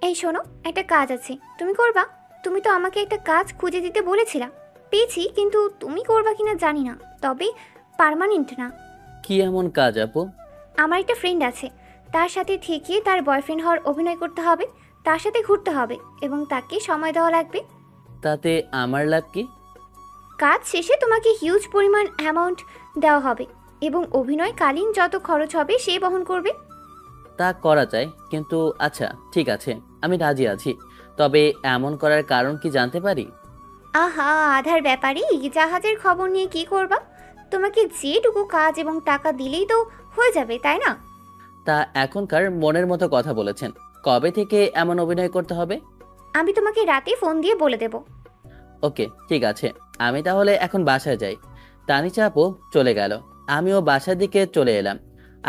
এই শোনো, একটা কাজ আছে, তুমি করবা? তুমি তো আমাকে একটা কাজ খুঁজে দিতে বলেছিলা। পেয়েছি, কিন্তু তুমি করবা কিনা জানি না। তবে পার্মানেন্ট না। কি এমন কাজ আপু? আমার একটা ফ্রেন্ড আছে, তার সাথে থেকে তার বয়ফ্রেন্ড হওয়ার অভিনয় করতে হবে, তার সাথে ঘুরতে হবে এবং তাকে সময় দেওয়া লাগবে। তাতে আমার লাভ কি? কাজ শেষে তোমাকে হিউজ পরিমাণ অ্যামাউন্ট দেওয়া হবে এবং অভিনয়কালীন যত খরচ হবে সে বহন করবে। তা করা যায়, কিন্তু আচ্ছা ঠিক আছে, আমি রাজি আছি। তবে এমন করার কারণ কি জানতে পারি? আহা, আধার ব্যাপারে জাহাজের খবর নিয়ে কি করবা? তোমাকে যেটুকু কাজ এবং টাকা দিলেই তো হয়ে যাবে, তাই না? তা এখনকার মনের মতো কথা বলেছেন। কবে থেকে এমন অভিনয় করতে হবে? আমি তোমাকে রাতে ফোন দিয়ে বলে দেব। ওকে ঠিক আছে, আমি তাহলে এখন বাসায় যাই। তানিশা আপু চলে গেল, আমিও বাসার দিকে চলে এলাম।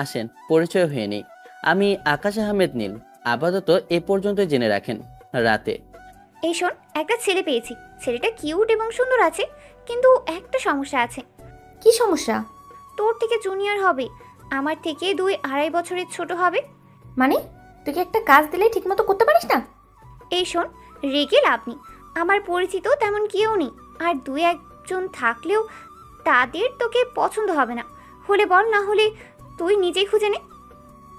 আসেন পরিচয় হয়ে নিই। আমি আকাশ আহমেদ নীল। আপাতত এ পর্যন্ত জেনে রাখেন। রাতে এই শোন, একটা ছেলে পেয়েছি। ছেলেটা কিউট এবং সুন্দর আছে, কিন্তু একটা সমস্যা আছে। কি সমস্যা? তোর থেকে জুনিয়র হবে, আমার থেকে 2-2.5 বছরের ছোট হবে। মানে তুই কি একটা কাজ দিলে ঠিকমতো করতে পারিস না? এই শোন, রেগে লাভ নেই। আমার পরিচিত তেমন কেউ নেই, আর 2-1 জন থাকলেও তাদের তোকে পছন্দ হবে না। হলে বল, না হলে তুই নিজেই খুঁজে নে।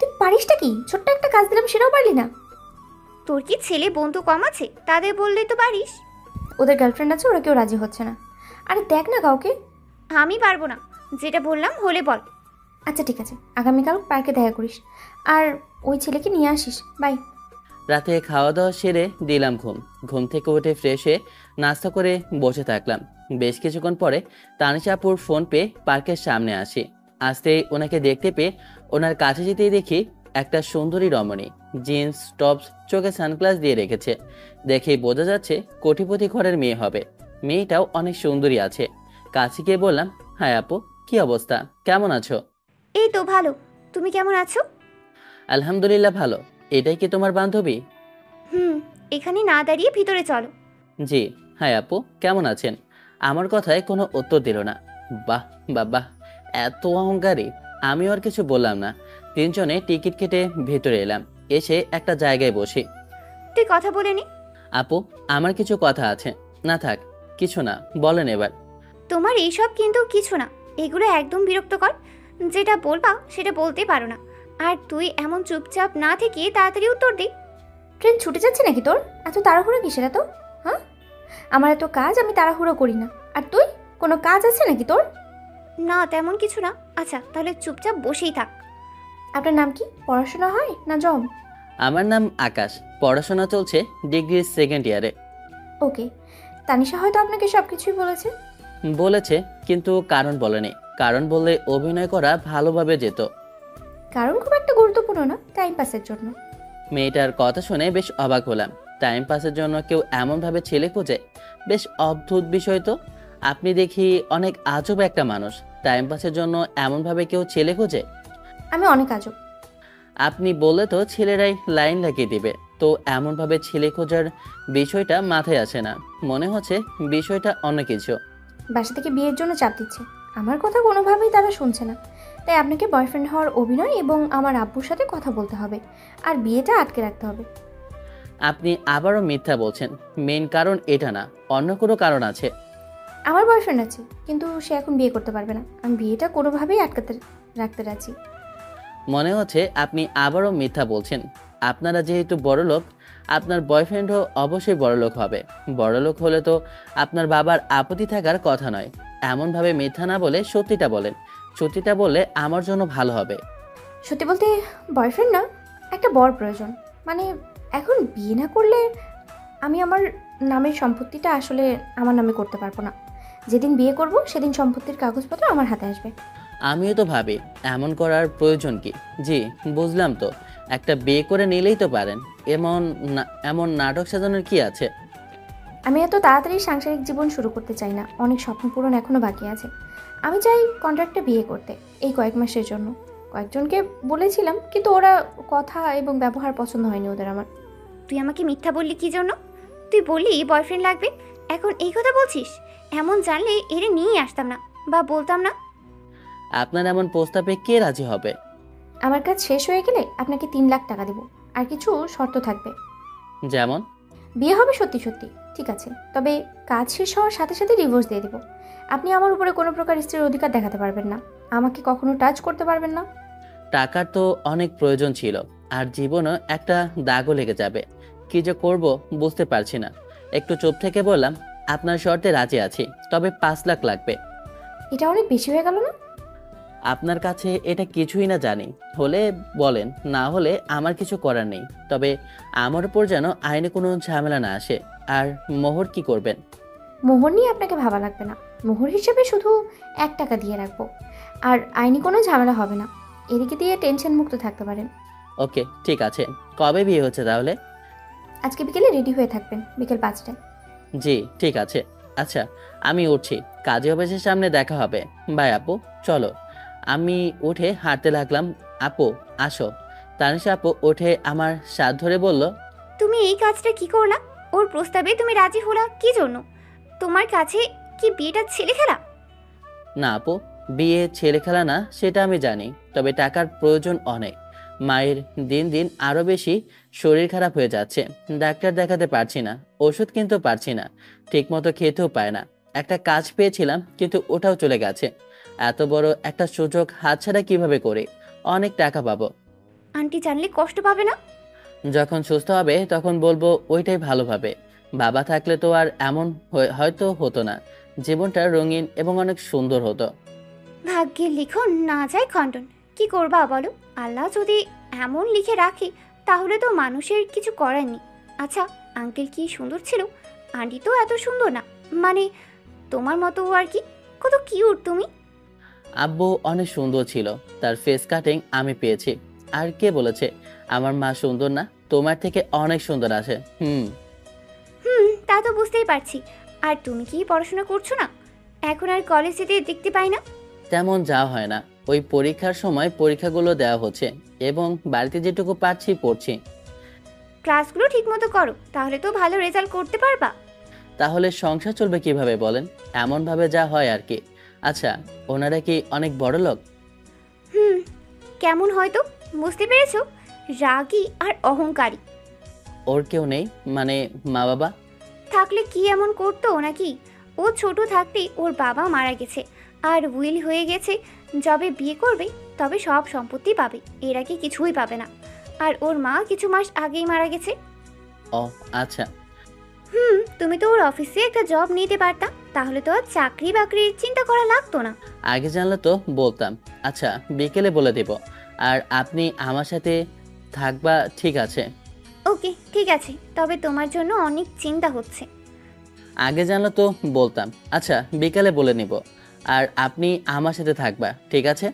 তুই পারিসটা কি? ছোট্ট একটা কাজ দিলাম সেটাও পারলি না? তোর কি ছেলে বন্ধু কম আছে? তাদের বললেই তো পারিস। ওদের গার্লফ্রেন্ড আছে, ওরা কেউ রাজি হচ্ছে না। আরে দেখ না কাউকে। আমি পারবো না, যেটা বললাম হলে বল। আচ্ছা ঠিক আছে, আগামীকাল পার্কে দেখা করিস, আর ওই ছেলেকে নিয়ে আসিস। বাই। রাতে খাওয়া দাওয়া সেরে দিলাম ঘুম। ঘুম থেকে উঠে ফ্রেশ হয়ে নাস্তা করে বসে থাকলাম। বেশ কিছুক্ষণ পরে তানিশা আপুর ফোন পেয়ে পার্কের সামনে আসি। আসতেই ওনাকে দেখতে পেয়ে ওনার কাছে যেতেই দেখি একটা সুন্দরী রমণী, জিন্স টপস, চোখে সানগ্লাস দিয়ে রেখেছে। দেখেই বোঝা যাচ্ছে কোটিপতি ঘরের মেয়ে হবে। মেয়েটাও অনেক সুন্দরী আছে। কাছে গিয়ে বললাম, হাই আপু, কি অবস্থা, কেমন আছো? এই তো ভালো। তুমি কেমন আছো? আলহামদুলিল্লাহ ভালো। এটাই কি তোমার বান্ধবী? হুম। এখানে না দাঁড়িয়ে ভিতরে চলো। জি। হাই আপু, কেমন আছেন? আমার কথায় কোনো উত্তর দিল না। বাহ বাহ বাহ, এত অহংকারী। আমি আর কিছু বললাম না। তিনজনে টিকিট কেটে ভেতরে এলাম। এসে একটা জায়গায় বসি। তুই কথা বলে নি। আপু, আমার কিছু কথা আছে। না থাক, কিছু না, বলেন এবার। তোমার এইসব কিন্তু কিছু না, এগুলো একদম বিরক্তকর। যেটা বলবা সেটা বলতে পারো না, আর তুই এমন চুপচাপ না থেকে তাড়াতাড়ি উত্তর দে। ট্রেন ছুটে যাচ্ছে নাকি তোর? এত তাড়াহুড়ো কিসের এত? হ্যাঁ, আমার এত কাজ, আমি তাড়াহুড়ো করি না। আর তুই, কোনো কাজ আছে নাকি তোর? না, তেমন কিছু না। আচ্ছা তাহলে চুপচাপ বসেই থাক। আপনার নাম কি? পড়াশোনা হয় না জব? আমার নাম আকাশ, পড়াশোনা চলছে ডিগ্রি সেকেন্ড ইয়ারে। ওকে। তানিশা হয়তো আপনাকে সব কিছুই বলেছে। বলেছে, কিন্তু কারণ বলেনি। কারণ বললে অভিনয় করা ভালোভাবে যেত। কারণ খুব একটা গুরুত্বপূর্ণ না, টাইম পাসের জন্য। মেয়েটার কথা শুনে বেশ অবাক হলাম। টাইম পাসের জন্য কেউ এমনভাবে ছেলে খোঁজে? বেশ অদ্ভুত বিষয় তো। আপনি দেখি অনেক আজব একটা মানুষ। টাইম পাসের জন্য এমনভাবে কেউ ছেলে খোঁজে? আমি অনেক আজব। আপনি বললে তো ছেলেরাই লাইন লাগিয়ে দিবে। তো এমনভাবে ছেলে খোঁজার বিষয়টা মাথায় আসে না। মনে হচ্ছে বিষয়টা অন্য কিছু। বাসা থেকে বিয়ের জন্য চাপ দিচ্ছে। আমার কথা কোনোভাবেই তারা শুনছে না। তাই আপনাকে বয়ফ্রেন্ড হওয়ার অভিনয় এবং আমার আব্বুর সাথে কথা বলতে হবে, আর বিয়েটা আটকে রাখতে হবে। আপনি আবারও মিথ্যা বলছেন। মেন কারণ এটা না, অন্য কোনো কারণ আছে। আমার বয়ফ্রেন্ড আছে, কিন্তু সে এখন বিয়ে করতে পারবে না। আমি বিয়েটা কোনোভাবেই আটকাতে রাখতে রাজি। মনে হচ্ছে আপনি আবারও মিথ্যা বলছেন। আপনারা যেহেতু বড়লোক, আপনার বয়ফ্রেন্ডও অবশ্যই বড়লোক হবে। বড়লোক হলে তো আপনার বাবার আপত্তি থাকার কথা নয়। এমনভাবে মিথ্যা না বলে সত্যিটা বলেন। সত্যিটা বললে আমার জন্য ভালো হবে। সত্যি বলতে, বয়ফ্রেন্ড না, একটা বর প্রয়োজন। মানে এখন বিয়ে না করলে আমি আমার নামের সম্পত্তিটা আসলে আমার নামে করতে পারবো না। যেদিন বিয়ে করব সেদিন সম্পত্তির কাগজপত্র আমার হাতে আসবে। আমিও তো ভাবি এমন করার প্রয়োজন কি। জি, বুঝলাম তো। একটা বিয়ে করে নিলেই তো পারেন। এমন নাটক সাজানোর কি আছে? আমি এত তাড়াতাড়ি সাংসারিক জীবন শুরু করতে চাই না, অনেক স্বপ্ন পূরণ এখনও বাকি আছে। আমি চাই কন্ট্রাক্টে বিয়ে করতে, এই কয়েক মাসের জন্য। কয়েকজনকে বলেছিলাম, কিন্তু ওরা কথা এবং ব্যবহার পছন্দ হয়নি ওদের আমার। তুই আমাকে মিথ্যা বললি কি জন্য? তুই বললি বয়ফ্রেন্ড লাগবে, এখন এই কথা বলছিস? এমন জানলে এরে নিয়েই আসতাম না, বা বলতাম না। আপনার এমন প্রস্তাবে কে রাজি হবে? আমার কাজ শেষ হয়ে গেলে আপনাকে 3 লাখ টাকা দেবো, আর কিছু শর্ত থাকবে। যেমন? বিয়ে হবে সত্যি সত্যি, ঠিক আছে, তবে কাজ শেষ হওয়ার সাথে সাথে ডিভোর্স দিয়ে দেবো। আপনি আমার উপরে কোনো প্রকার স্ত্রীর অধিকার দেখাতে পারবেন না, আমাকে কখনো টাচ করতে পারবেন না। টাকার তো অনেক প্রয়োজন ছিল, আর জীবনও একটা দাগও লেগে যাবে। কি যে করব বুঝতে পারছি না। একটু চুপ থেকে বললাম, আপনার শর্তে রাজি আছি, তবে 5 লাখ লাগবে। এটা অনেক বেশি হয়ে গেল না? আপনার কাছে এটা কিছুই না জানি, হলে বলেন, না হলে আমার কিছু করার নেই। তবে আমার উপর যেন আইনে কোনো ঝামেলা না আসে। আর মোহর কি করবেন? মোহর নিয়ে আপনাকে ভাবা লাগবে না, মোহর হিসেবে শুধু 1 টাকা দিয়ে রাখবো। আর আইনি কোনো ঝামেলা হবে না, এদিকে দিয়ে টেনশন মুক্ত থাকতে পারেন। ওকে, ঠিক আছে। কবে বিয়ে হচ্ছে তাহলে? আজকে বিকেলে রেডি হয়ে থাকবেন, বিকেল 5টায়। জি, ঠিক আছে। আচ্ছা, আমি উঠছি, কাজে অফিসের সামনে দেখা হবে। বাই আপু, চলো। আমি উঠে হাঁটতে লাগলাম। আপু, আসো। তানিশা আপু উঠে আমার হাত ধরে বলল, তুমি এই কাজটা কি করলা? ওর প্রস্তাবে তুমি রাজি হলা কি জন্য? তোমার কাছে কি বিয়েটা ছেলে খেলা? না আপু, বিয়ে ছেলে খেলা না, সেটা আমি জানি, তবে টাকার প্রয়োজন অনেক। মায়ের দিন দিন আরো বেশি শরীর খারাপ হয়ে যাচ্ছে। ডাক্তার দেখাতে পারছি না, ওষুধ কিনতে পারছি না, ঠিকমতো খেতেও পায় না। একটা কাজ পেয়েছিলাম, কিন্তু ওটাও চলে গেছে। এত বড় একটা সুযোগ হাতছাড়া কিভাবে করি? অনেক টাকা পাবো। আন্টি জানলে কষ্ট পাবে না? যখন সুস্থ হবে তখন বলবো ওইটাই ভালোভাবে। বাবা থাকলে তো আর এমন হয়তো হতো না। জীবনটা রঙিন এবং অনেক সুন্দর হতো। ভাগ্যের লিখন না যায় খণ্ডন। কি করবা বলো? আল্লাহ যদি এমন লিখে রাখে তাহলে তো মানুষের কিছু করার নেই। আচ্ছা, আঙ্কেল কি সুন্দর ছিল? আন্টি তো এত সুন্দর না, মানে তোমার মতো আর কি। কত কিউট তুমি। আব্বু অনেক সুন্দর ছিল, তার ফেস কাটিং আমি পেয়েছি। আর কে বলেছে আমার মা সুন্দর না? তোমার থেকে অনেক সুন্দর আছে। তা তো বুঝতেই পারছি। আর তুমি কি পড়াশোনা করছো না? এখন আর কলেজ যেতে দেখতে পাই না। তেমন যাওয়া হয় না, ওই পরীক্ষার সময় পরীক্ষাগুলো দেওয়া হচ্ছে এবং বাড়িতে যেটুকু পারছি পড়ছি। ক্লাসগুলো ঠিক মতো করো, তাহলে তো ভালো রেজাল্ট করতে পারবা। তাহলে সংসার চলবে কিভাবে বলেন? এমন ভাবে যা হয় আর কি। আচ্ছা, ওনারা কি অনেক বড় লোক? হুম, কেমন হয়তো, বুঝতে পেরেছো? রাগী আর অহংকারী। ওর কেউ নেই, মানে মা বাবা? থাকলে কি এমন করতো নাকি? ও ছোট থাকতেই ওর বাবা মারা গেছে, আর উইল হয়ে গেছে যবে বিয়ে করবে তবে সব সম্পত্তি পাবে, এর আগে কিছুই পাবে না। আর ওর মা কিছু মাস আগেই মারা গেছে। ও আচ্ছা। তুমি তো ওর অফিসে একটা জব নিতে পারতা, তাহলে তো আর চাকরি বাকরির চিন্তা করা লাগতো না। আগে জানলে তো বলতাম। আচ্ছা, বিকেলে বলে দেব। আর আপনি আমার সাথে থাকবা, ঠিক আছে? ওকে, ঠিক আছে, তবে তোমার জন্য অনেক চিন্তা হচ্ছে। আগে জানলে তো বলতাম। আচ্ছা, বিকেলে বলে নিব। আর আপনি আমার সাথে থাকবা, ঠিক আছে?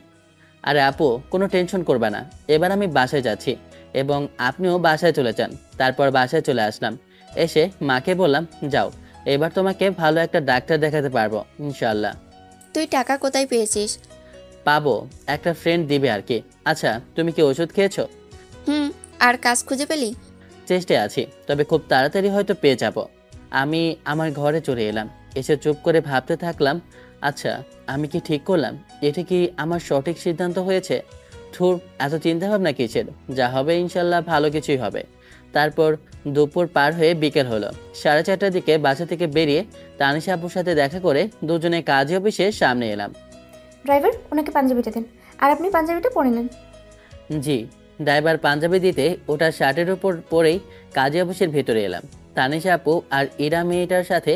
আরে আপু, কোনো টেনশন করবে না। এবার আমি বাসায় যাচ্ছি এবং আপনিও বাসায় চলে যান। তারপর বাসায় চলে আসলাম। এসে মাকে বললাম, যাও, এবার তোমাকে ভালো একটা ডাক্তার দেখাতে পারবো ইনশাল্লাহ। তুই টাকা কোথায় পেয়েছিস? পাবো, একটা ফ্রেন্ড দিবে আর কি। আচ্ছা, তুমি কি ওষুধ খেয়েছো? হুম। আর কাজ খুঁজে পেলি? চেষ্টায় আছি, তবে খুব তাড়াতাড়ি হয়তো পেয়ে যাব। আমি আমার ঘরে চলে এলাম। এসে চুপ করে ভাবতে থাকলাম, আচ্ছা, আমি কি ঠিক করলাম? এটা কি আমার সঠিক সিদ্ধান্ত হয়েছে? ধুর, এত চিন্তা ভাবনা কিসের? যা হবে ইনশাল্লাহ ভালো কিছুই হবে। তারপর দুপুর পার হয়ে বিকেল হলো। 4:30টার দিকে বাসা থেকে বেরিয়ে তানিশা আপুর সাথে দেখা করে দুজনে কাজী অফিসের সামনে এলাম। ড্রাইভার, ওনাকে পাঞ্জাবিটা দেন, আর আপনি পাঞ্জাবিটা পরে নেন। জি। ড্রাইভার পাঞ্জাবি দিতে ওটা শার্টের উপর পরেই কাজী অফিসের ভেতরে এলাম। তানিশা আপু আর ইরা মেয়েটার সাথে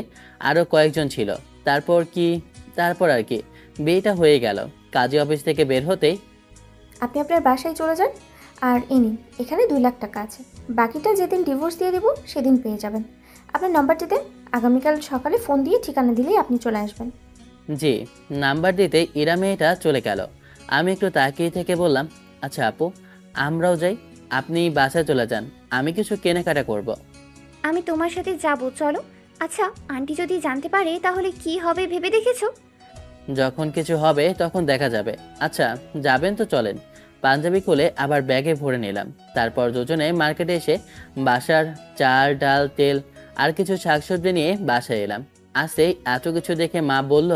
আরও কয়েকজন ছিল। তারপর আর কি বিয়েটা হয়ে গেল। কাজী অফিস থেকে বের হতেই, আপনি আপনার বাসায় চলে যান, আর ইনি এখানে 2 লাখ টাকা আছে, বাকিটা যেদিন ডিভোর্স দিয়ে দেবো সেদিন পেয়ে যাবেন। আপনার নাম্বারটি দেন, আগামীকাল সকালে ফোন দিয়ে ঠিকানা দিলেই আপনি চলে আসবেন। জি। নাম্বার দিতে ইরা মেয়েটা চলে গেল। আমি একটু তাকিয়ে থেকে বললাম, আচ্ছা আপু, আমরাও যাই। আপনি বাসায় চলে যান, আমি কিছু কেনাকাটা করব। আমি তোমার সাথে যাব, চলো। আচ্ছা, আন্টি যদি জানতে পারে তাহলে কি হবে ভেবে দেখেছো? যখন কিছু হবে তখন দেখা যাবে। আচ্ছা, যাবেন তো চলেন। পাঞ্জাবি খুলে আবার ব্যাগে ভরে নিলাম। তারপর দুজনে মার্কেটে এসে বাসার চাল, ডাল, তেল আর কিছু শাকসবজি নিয়ে বাসায় এলাম। আসতেই এত কিছু দেখে মা বলল,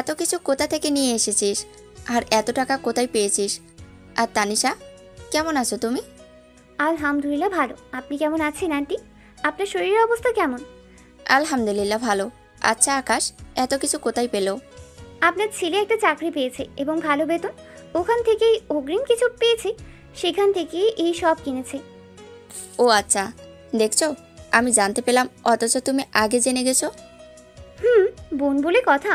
এত কিছু কোথা থেকে নিয়ে এসেছিস? আর এত টাকা কোথায় পেয়েছিস? আর তানিশা, কেমন আছো তুমি? আলহামদুলিল্লাহ ভালো। আপনি কেমন আছেন আন্টি? আপনার শরীরের অবস্থা কেমন? আলহামদুলিল্লাহ ভালো। আচ্ছা আকাশ, এত কিছু কোথায় পেলো? আপনার ছেলে একটা চাকরি পেয়েছে এবং ভালো বেতন। ওখান থেকেই অগ্রিম কিছু পেয়েছে, সেখান থেকেই এই সব কিনেছে। ও আচ্ছা, দেখছো, আমি জানতে পেলাম অথচ তুমি আগে জেনে গেছো। হুম, বোন বলে কথা।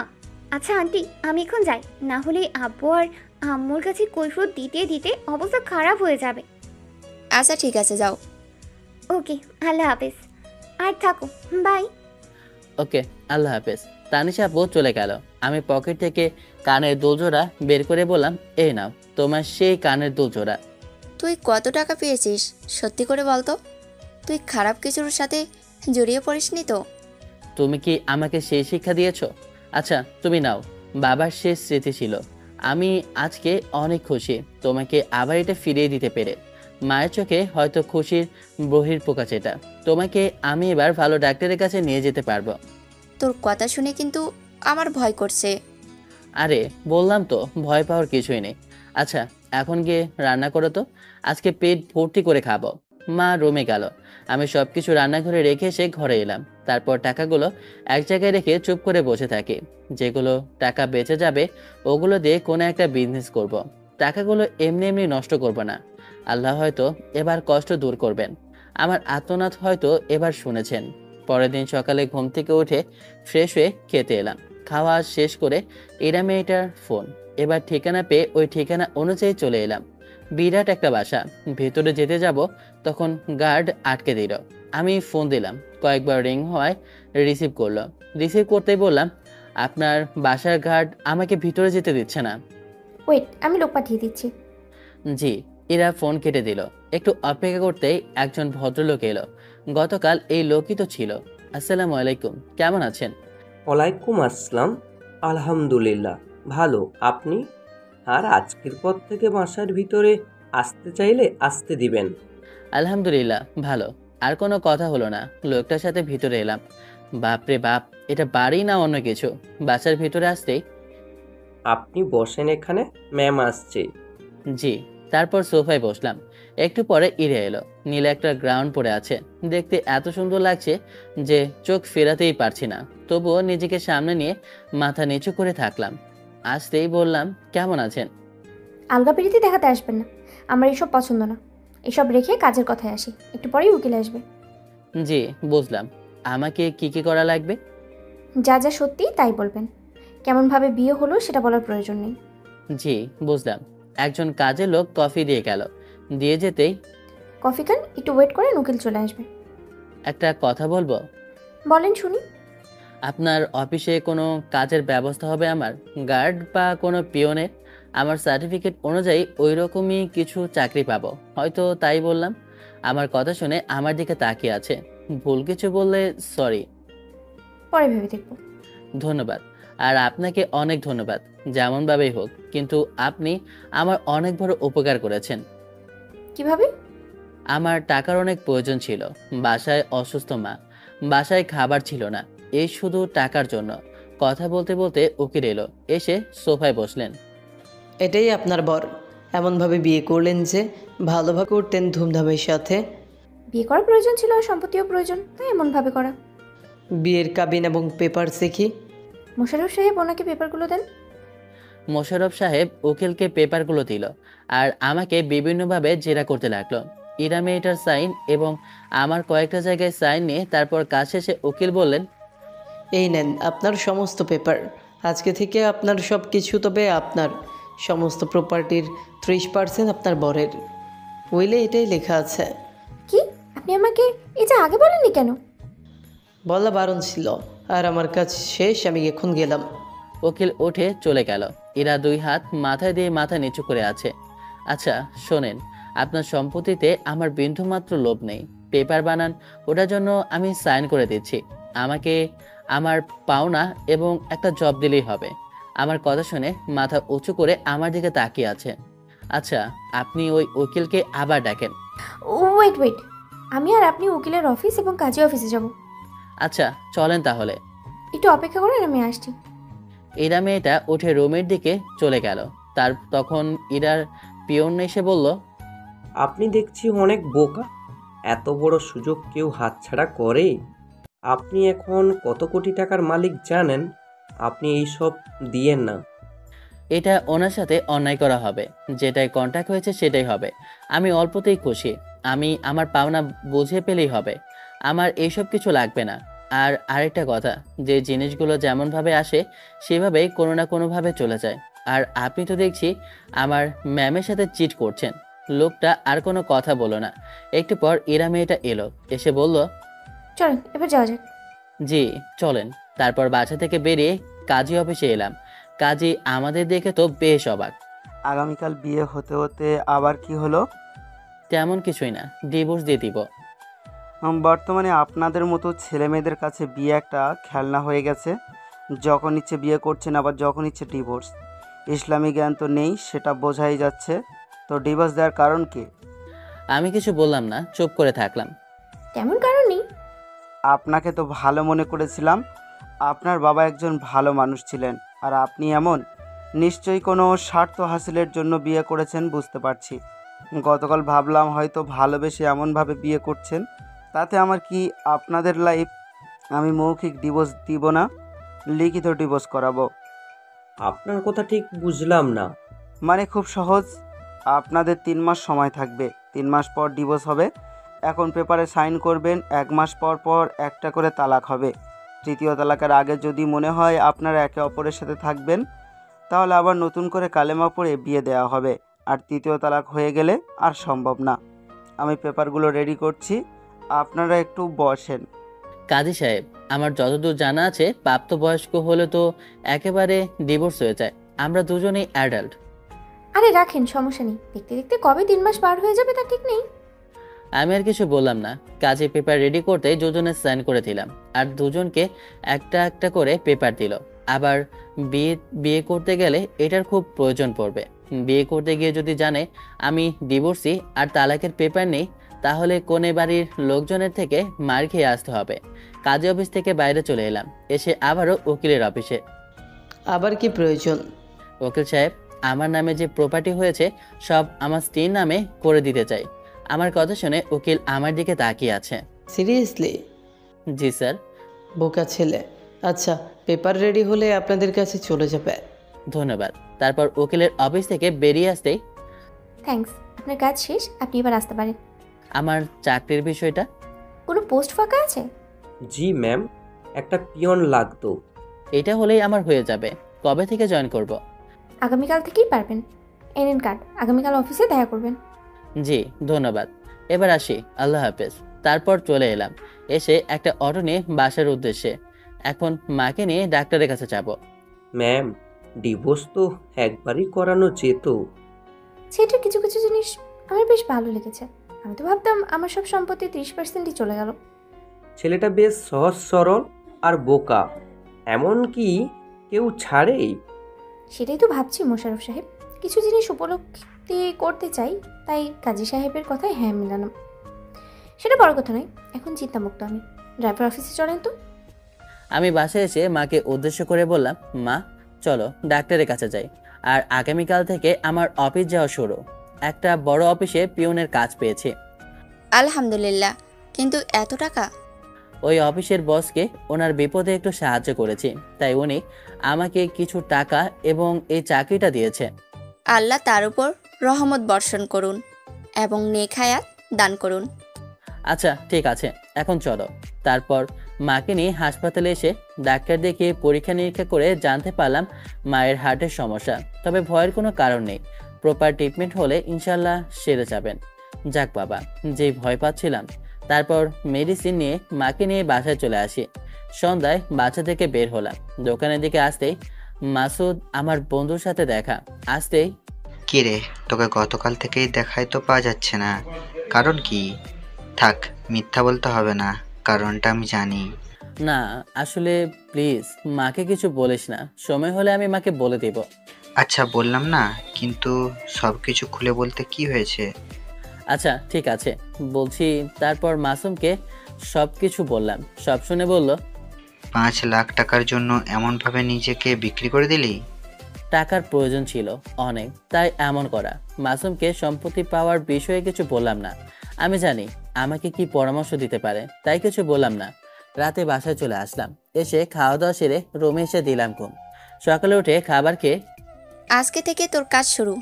আচ্ছা আন্টি, আমি এখন যাই, না হলে আব্বু আর আম্মুর কাছে কৈফিয়ত দিতে দিতে অবস্থা খারাপ হয়ে যাবে। আচ্ছা ঠিক আছে, যাও। ওকে, আল্লাহ হাফেজ। আর থাকো, বাই। ওকে, আল্লাহ হাফেজ। তানিশা আপু চলে গেল। আমি পকেট থেকে কানের দুলজোড়া বের করে বললাম, এই নাও তোমার সেই কানের দুলজোড়া। তুই কত টাকা পেয়েছিস সত্যি করে বলতো? তুই খারাপ কিছুর সাথে জড়িয়ে পড়িসনি তো? তুমি কি আমাকে সেই শিক্ষা দিয়েছো? আচ্ছা তুমি নাও, বাবার শেষ স্মৃতি ছিল। আমি আজকে অনেক খুশি তোমাকে আবার এটা ফিরিয়ে দিতে পেরে। মায়ের চোখে হয়তো খুশির বহিঃপ্রকাশ এটা। তোমাকে আমি এবার ভালো ডাক্তারের কাছে নিয়ে যেতে পারবো। তোর কথা শুনে কিন্তু আমার ভয় করছে। আরে বললাম তো, ভয় পাওয়ার কিছুই নেই। আচ্ছা এখন গিয়ে রান্না করো তো, আজকে পেট ভর্তি করে খাবো। মা রুমে গেল। আমি সবকিছু রান্নাঘরে রেখে এসে ঘরে এলাম। তারপর টাকাগুলো এক জায়গায় রেখে চুপ করে বসে থাকি। যেগুলো টাকা বেঁচে যাবে ওগুলো দিয়ে কোনো একটা বিজনেস করব। টাকাগুলো এমনি এমনি নষ্ট করব না। আল্লাহ হয়তো এবার কষ্ট দূর করবেন। আমার আত্মনাদ হয়তো এবার শুনেছেন। পরের দিন সকালে ঘুম থেকে উঠে ফ্রেশ হয়ে খেতে এলাম। খাওয়া শেষ করে এরা মেয়েটার ফোন। এবার ঠিকানা পেয়ে ওই ঠিকানা অনুযায়ী চলে এলাম। বিরাট একটা বাসা। ভেতরে যেতে যাব তখন গার্ড আটকে দিল। আমি ফোন দিলাম, কয়েকবার রিং হওয়ায় রিসিভ করলো। রিসিভ করতেই বললাম, আপনার বাসার গার্ড আমাকে ভিতরে যেতে দিচ্ছে না। ওয়েট, আমি লোক পাঠিয়ে দিচ্ছি। জি। এরা ফোন কেটে দিল। একটু অপেক্ষা করতেই একজন ভদ্রলোক এলো। গতকাল এই লোকই তো ছিল। আসসালামু আলাইকুম, কেমন আছেন? ওয়ালাইকুম আসসালাম। আলহামদুলিল্লাহ ভালো, আপনি? আর আজকের পর থেকে বাসার ভিতরে আসতে চাইলে আসতে দিবেন। আলহামদুলিল্লাহ ভালো। আর কোনো কথা হলো না। লোকটার সাথে ভিতরে এলাম। বাপরে বাপ, এটা বাড়ি না অন্য কিছু? বাসার ভিতরে আসতেই, আপনি বসেন এখানে, ম্যাম আসছে। জি। তারপর সোফায় বসলাম। একটু পরে ইরে এলো। নীলে একটা গ্রাউন্ড পরে আছে। দেখতে এত সুন্দর লাগছে যে চোখ ফেরাতেই পারছি না। তবুও নিজেকে সামনে নিয়ে মাথা নিচু করে থাকলাম। আসতেই বললাম, কেমন আছেন? আলগা পিরিতি দেখাতে আসবেন না, আমার এসব পছন্দ না। এসব রেখে কাজের কথায় আসি, একটু পরেই উকিল আসবে। জি বুঝলাম। আমাকে কি কি করা লাগবে? যা যা সত্যি তাই বলবেন। কেমনভাবে বিয়ে হলো সেটা বলার প্রয়োজন নেই। জি বুঝলাম। একজন কাজের লোক কফি দিয়ে গেল। দিয়ে যেতেই, কফি খান, একটু ওয়েট করেন, উকিল চলে আসবে। একটা কথা বলবো। বলেন শুনি। আপনার অফিসে কোনো কাজের ব্যবস্থা হবে আমার? গার্ড বা কোনো পিয়নের? আমার সার্টিফিকেট অনুযায়ী ওই রকমই কিছু চাকরি পাবো হয়তো, তাই বললাম। আমার কথা শুনে আমার দিকে তাকিয়ে আছে। ভুল কিছু বললে সরি। পরে ভেবে দেখব। ধন্যবাদ। আর আপনাকে অনেক ধন্যবাদ, যেমনভাবেই হোক, কিন্তু আপনি আমার অনেক বড় উপকার করেছেন। কিভাবে? আমার টাকার অনেক প্রয়োজন ছিল। বাসায় অসুস্থ মা, বাসায় খাবার ছিল না, এই শুধু টাকার জন্য। কথা বলতে বলতে উকিল এলো। এসে সোফায় বসলেন। এটাই আপনার বর? এমনভাবে বিয়ে করলেন যে ভালোভাবে করতেন ধুমধামের সাথে। বিয়ে করার প্রয়োজন ছিল আর সম্পত্তিও প্রয়োজন, তাই এমনভাবে করা। বিয়ের কাবিন এবং পেপার দেখি। মোশাররফ সাহেব ওনাকে পেপারগুলো দেন। মোশাররফ সাহেব উকিলকে পেপারগুলো দিল আর আমাকে বিভিন্নভাবে জেরা করতে লাগলো। ইরা মেয়েটার সাইন এবং আমার কয়েকটা জায়গায় সাইন নিয়ে তারপর কাজ শেষে উকিল বললেন, এই নেন আপনার সমস্ত পেপার। আজকে থেকে আপনার সব কিছু, তবে আপনার সমস্ত প্রপার্টির 30% আপনার বরের। উইলে এটাই লেখা আছে। কি? আপনি আমাকে এটা আগে বলেননি কেন? বলা বারণ ছিল। আর আমার কাজ শেষ, আমি এখন গেলাম। উকিল উঠে চলে গেল। এরা দুই হাত মাথায় দিয়ে মাথা নিচু করে আছে। আচ্ছা শোনেন, আপনার সম্পত্তিতে আমার বিন্দুমাত্র লোভ নেই। পেপার বানান, ওটার জন্য আমি সাইন করে দিচ্ছি। আমাকে আমার পাওনা এবং একটা জব দিলেই হবে। আমার কথা শুনে মাথা উঁচু করে আমার দিকে তাকিয়ে আছে। আচ্ছা আপনি ওই উকিলকে আবার ডাকেন। ওয়েট ওয়েট, আমি আর আপনি উকিলের অফিস এবং কাজী অফিসে যাব। আচ্ছা চলেন তাহলে। একটু অপেক্ষা করেন, আমি আসছি। ইরা মেয়েটা উঠে রুমের দিকে চলে গেল। তখন ইরার পিয়ন এসে বলল, আপনি দেখছি অনেক বোকা। এত বড় সুযোগ কেউ হাতছাড়া করে? আপনি এখন কত কোটি টাকার মালিক জানেন? আপনি এইসব দিয়েন না। এটা ওনার সাথে অন্যায় করা হবে। যেটাই কন্ট্যাক্ট হয়েছে সেটাই হবে। আমি অল্পতেই খুশি। আমি আমার পাওনা বুঝে পেলেই হবে। আমার এইসব কিছু লাগবে না। আর আরেকটা কথা, যে জিনিসগুলো যেমনভাবে আসে সেভাবেই কোনো না কোনোভাবে চলে যায়। আর আপনি তো দেখছি আমার ম্যামের সাথে চিট করছেন। লোকটা আর কোনো কথা বলো না। একটু পর ইরা মেয়েটা এলো, এসে বলল, চলেন এবার যাওয়া যাক। জি চলেন। তারপর বাসা থেকে বেরিয়ে কাজী অফিসে এলাম। কাজী আমাদের দেখে তো বেশ অবাক। আগামীকাল বিয়ে হতে হতে আবার কি হলো? তেমন কিছুই না, ডিভোর্স দিয়ে দিব। বর্তমানে আপনাদের মতো ছেলে মেয়েদের কাছে বিয়ে একটা খেলনা হয়ে গেছে। যখন ইচ্ছে বিয়ে করছেন, আবার যখন ইচ্ছে ডিভোর্স। ইসলামী জ্ঞান তো নেই, সেটা বোঝাই যাচ্ছে। তো ডিভোর্স দেওয়ার কারণ কি? আমি কিছু বললাম না, চুপ করে থাকলাম। তেমন কারণ নেই। আপনাকে তো ভালো মনে করেছিলাম। আপনার বাবা একজন ভালো মানুষ ছিলেন, আর আপনি এমন। নিশ্চয়ই কোনো স্বার্থ হাসিলের জন্য বিয়ে করেছেন, বুঝতে পারছি। গতকাল ভাবলাম হয়তো ভালোবেসে এমনভাবে বিয়ে করছেন। তাতে আমার কি? আপনাদের লাইফ। আমি মৌখিক ডিভোর্স দিব না, লিখিত ডিভোর্স করাবো। আপনার কথা ঠিক বুঝলাম না। মানে খুব সহজ। আপনাদের 3 মাস সময় থাকবে। 3 মাস পর ডিভোর্স হবে। এখন পেপারে সাইন করবেন। 1 মাস পর পর একটা করে তালাক হবে। তৃতীয় তালাকের আগে যদি মনে হয় আপনারা একে অপরের সাথে থাকবেন, তাহলে আবার নতুন করে কালেমা পড়ে বিয়ে দেওয়া হবে। আর তৃতীয় তালাক হয়ে গেলে আর সম্ভব না। আমি পেপারগুলো রেডি করছি, আপনারা একটু বসেন। কাজী সাহেব, আমার যতদূর জানা আছে প্রাপ্তবয়স্ক হলে তো একেবারে ডিভোর্স হয়ে যায়। আমরা দুজনেই অ্যাডাল্ট। আরে রাখেন, সমস্যা নেই। দেখতে দেখতে কবে 3 মাস পার হয়ে যাবে তা ঠিক নেই। আমি আর কিছু বললাম না। কাজে পেপার রেডি করতে দুজনে সাইন করে দিলাম। আর দুজনকে একটা একটা করে পেপার দিল। আবার বিয়ে বিয়ে করতে গেলে এটার খুব প্রয়োজন পড়বে। বিয়ে করতে গিয়ে যদি জানে আমি ডিভোর্সি আর তালাকের পেপার নেই, তাহলে কোনে বাড়ির লোকজনের থেকে মার খেয়ে আসতে হবে। কাজী অফিস থেকে বাইরে চলে এলাম, এসে আবারও উকিলের অফিসে। আবার কি প্রয়োজন? উকিল সাহেব, আমার নামে যে প্রপার্টি হয়েছে সব আমার স্ত্রীর নামে করে দিতে চাই। আমার কথা শুনে উকিল আমার দিকে তাকিয়ে আছে। সিরিয়াসলি? জি স্যার। বোকা ছেলে। আচ্ছা, পেপার রেডি হলে আপনাদের কাছে চলে যাবে। ধন্যবাদ। তারপর উকিলের অফিস থেকে বেরিয়ে আসতেই, থ্যাঙ্কস, আপনার কাজ শেষ, আপনি এবার আসতে পারেন। আমার চাকরির বিষয়টা। কোনো পোস্ট ফাঁকা আছে? জি ম্যাম, একটা পিয়ন লাগতো। এটা হলেই আমার হয়ে যাবে। কবে থেকে জয়েন করব? আগামীকাল থেকেই পারবেন। এনএন কার্ড, আগামীকাল অফিসে দেখা করবেন। জি ধন্যবাদ। এবার আসি, আল্লাহ হাফেজ। তারপর চলে এলাম। এসে একটা অটো নিয়ে বাসার উদ্দেশ্যে। এখন মাকে নিয়ে ডাক্তারের কাছে যাব। ম্যাম, ডিভোর্স তো একবারই করানো যেত। সেটার কিছু কিছু জিনিস আমার বেশ ভালো লেগেছে। আমি তো ভাবতাম আমার সব সম্পত্তি 30%ই চলে গেল। ছেলেটা বেশ সহজ সরল আর বোকা। এমন কি কেউ ছাড়ে? সেটাই তো ভাবছি মোশাররফ সাহেব। কিছু জিনিস উপলব্ধি করতে চাই, তাই কাজী সাহেবের কথায় হ্যাঁ মিলালাম। সেটা বড় কথা নয়, এখন চিন্তামুক্ত আমি। ড্রাইভার অফিসে চলেন তো। আমি বাসায় এসে মাকে উদ্দেশ্য করে বললাম, মা চলো ডাক্তারের কাছে যাই। আর আগামীকাল থেকে আমার অফিস যাওয়া শুরু। একটা বড় অফিসে পিয়নের কাজ পেয়েছি। আলহামদুলিল্লাহ, কিন্তু এত টাকা? ওই অফিসের বসকে ওনার বিপদে একটু সাহায্য করেছি, তাই উনি আমাকে কিছু টাকা এবং এই চাকরিটা দিয়েছে। আল্লাহ তার উপর রহমত বর্ষণ করুন এবং নেক হায়াত দান করুন। আচ্ছা ঠিক আছে, এখন চলো। তারপর মাকে নিয়ে হাসপাতালে এসে ডাক্তার দেখিয়ে পরীক্ষা নিরীক্ষা করে জানতে পারলাম মায়ের হার্টের সমস্যা। তবে ভয়ের কোনো কারণ নেই। প্রপার ট্রিটমেন্ট হলে ইনশাল্লাহ সেরে যাবেন। যাক বাবা, যেই ভয় পাচ্ছিলাম। তারপর মেডিসিন নিয়ে মাকে নিয়ে বাসায় চলে আসি। সন্ধ্যায় বাসা থেকে বের হলাম। দোকানের দিকে আসতেই মাসুদ আমার বন্ধুর সাথে দেখা। আসতেই, কি রে, তোকে গতকাল থেকেই দেখাই তো পাওয়া যাচ্ছে না, কারণ কি? থাক, মিথ্যা বলতে হবে না, কারণটা আমি জানি। না আসলে প্লিজ মাকে কিছু বলিস না। সময় হলে আমি মাকে বলে দেব। আচ্ছা বললাম না, কিন্তু সব কিছু খুলে বলতে কি হয়েছে? আচ্ছা ঠিক আছে বলছি। তারপর মাসুমকে সব কিছু বললাম। সব শুনে বলল, 5 লাখ টাকার জন্য এমনভাবে নিজেকে বিক্রি করে দিলি? টাকার প্রয়োজন ছিল অনেক, তাই এমন করা। মাসুমকে সম্পত্তি পাওয়ার বিষয়ে কিছু বললাম না। আমি জানি আমাকে কি পরামর্শ দিতে পারে, তাই কিছু বললাম না। রাতে বাসায় চলে আসলাম। এসে খাওয়া দাওয়া সেরে রুমে এসে দিলাম ঘুম। সকালে উঠে খাবার খেয়ে আজকে থেকে তোর কাজ শুরু।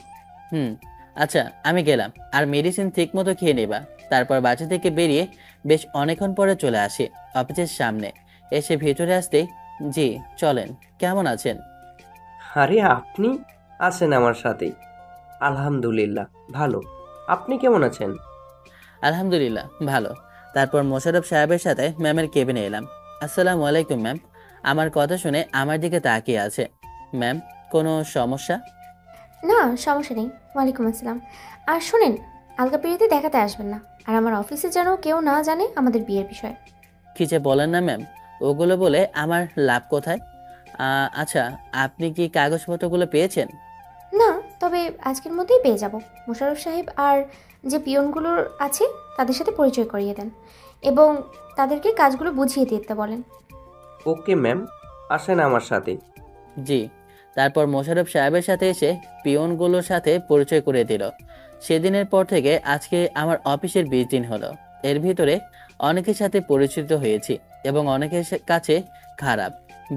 আচ্ছা আমি গেলাম, আর মেডিসিন ঠিক মতো খেয়ে নেবা। তারপর বাসা থেকে বেরিয়ে বেশ অনেকক্ষণ পরে চলে আসি অফিসের সামনে। এসে ভিতরে আসতেই, জি চলেন, কেমন আছেন? আরে আপনি আছেন আমার সাথে? আলহামদুলিল্লাহ ভালো। আপনি কেমন আছেন? আলহামদুলিল্লাহ ভালো। তারপর মোশাররফ সাহেবের সাথে ম্যামের কেবিনে এলাম। আসসালামু আলাইকুম ম্যাম। আমার কথা শুনে আমার দিকে তাকিয়ে আছে। ম্যাম, কোনো সমস্যা? না, সমস্যা নেই। ওয়ালাইকুম আসসালাম। আর শোনেন, আলগা পিরিয়ডে দেখাতে আসবেন না। আর আমার অফিসে যেন কেউ না জানে আমাদের বিয়ের বিষয়ে। কি যে বলেন না ম্যাম, ওগুলো বলে আমার লাভ কোথায়? আচ্ছা, আপনি কি কাগজপত্রগুলো পেয়েছেন? না, তবে আজকের মধ্যেই পেয়ে যাব। মোশাররফ সাহেব আর যে পিয়নগুলোর আছে তাদের সাথে পরিচয় করিয়ে দেন এবং তাদেরকে কাজগুলো বুঝিয়ে দিতে বলেন। ওকে ম্যাম, আসেন আমার সাথে। জি। তারপর মোশাররফ সাহেবের সাথে এসে পিয়নগুলোর সাথে পরিচয় করে দিল। সেদিনের পর থেকে আজকে আমার অফিসের 20 দিন হলো। এর ভিতরে অনেকের সাথে পরিচিত হয়েছি এবং অনেকের কাছে খারাপ,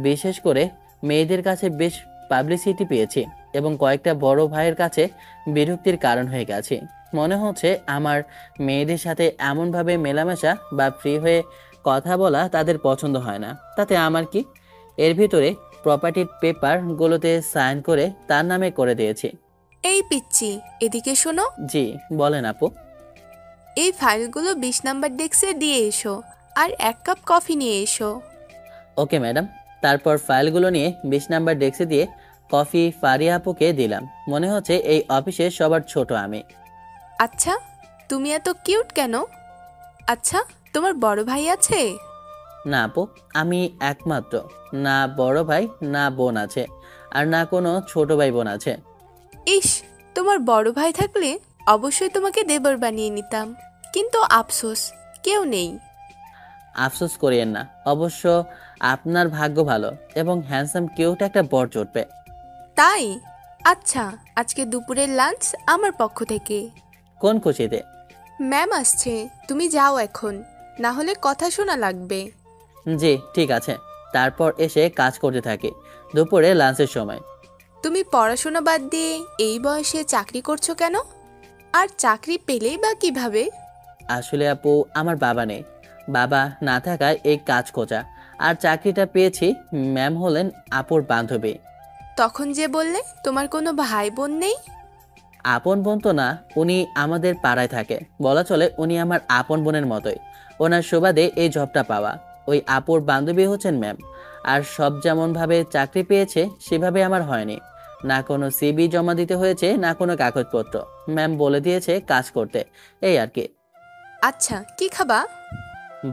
বিশেষ করে মেয়েদের কাছে বেশ পাবলিসিটি পেয়েছি এবং কয়েকটা বড় ভাইয়ের কাছে বিরক্তির কারণ হয়ে গেছে। মনে হচ্ছে আমার মেয়েদের সাথে এমনভাবে মেলামেশা বা ফ্রি হয়ে কথা বলা তাদের পছন্দ হয় না। তাতে আমার কি? এর ভিতরে প্রপার্টির পেপারগুলোতে সাইন করে তার নামে করে দিয়েছি। এই পিচ্চি, এদিকে শোনো। জি বলেন আপু। এই ফাইলগুলো 20 নাম্বার ডেস্কে দিয়ে এসো, আর 1 কাপ কফি নিয়ে এসো। Okay madam. তারপর ফাইলগুলো নিয়ে 20 নাম্বার ডেস্কে দিয়ে কফি ফারিয়া আপুকে দিলাম। মনে হচ্ছে এই অফিসে সবার ছোট আমি। আচ্ছা, তুমি এত কিউট কেন? আচ্ছা, তোমার বড় ভাই আছে? না আপু, আমি একমাত্র। না বড় ভাই না বোন আছে, আর না কোনো ছোট ভাই বোন আছে। ইস, তোমার বড় ভাই থাকলে অবশ্যই তোমাকে দেবর বানিয়ে নিতাম, কিন্তু আফসোস কেউ নেই। আফসোস করিয়েন না, অবশ্য আপনার ভাগ্য ভালো এবং হ্যান্ডসাম কিউট একটা বর জুটবে। তাই? আচ্ছা, আজকে দুপুরের লাঞ্চ আমার পক্ষ থেকে। কোন খুশিতে? ম্যাম আসছে, তুমি যাও এখন, না হলে কথা শোনা লাগবে। জি ঠিক আছে। তারপর এসে কাজ করতে থাকি। দুপুরে লাঞ্চের সময়। তুমি পড়াশোনা বাদ দিয়ে এই বয়সে চাকরি করছো কেন? আর চাকরি পেলেই বা কিভাবে? আসলে আপু, আমার বাবা নেই। বাবা না থাকায় এই কাজ খোঁজা, আর চাকরিটা পেয়েছি। ম্যাম হলেন আপুর বান্ধবী। তখন যে বললে তোমার কোনো ভাই বোন নেই। আপন বোন তো না, উনি আমাদের পাড়ায় থাকে। বলা চলে উনি আমার আপন বোনের মতোই। ওনার সুবাদে এই জবটা পাওয়া। ওই আপুর বান্ধবী হচ্ছেন ম্যাম। আর সব যেমনভাবে চাকরি পেয়েছে সেভাবে আমার হয়নি। না কোনো সিভি জমা দিতে হয়েছে, না কোনো কাগজপত্র। ম্যাম বলে দিয়েছে কাজ করতে, এই আর কি। আচ্ছা, কি খাবা?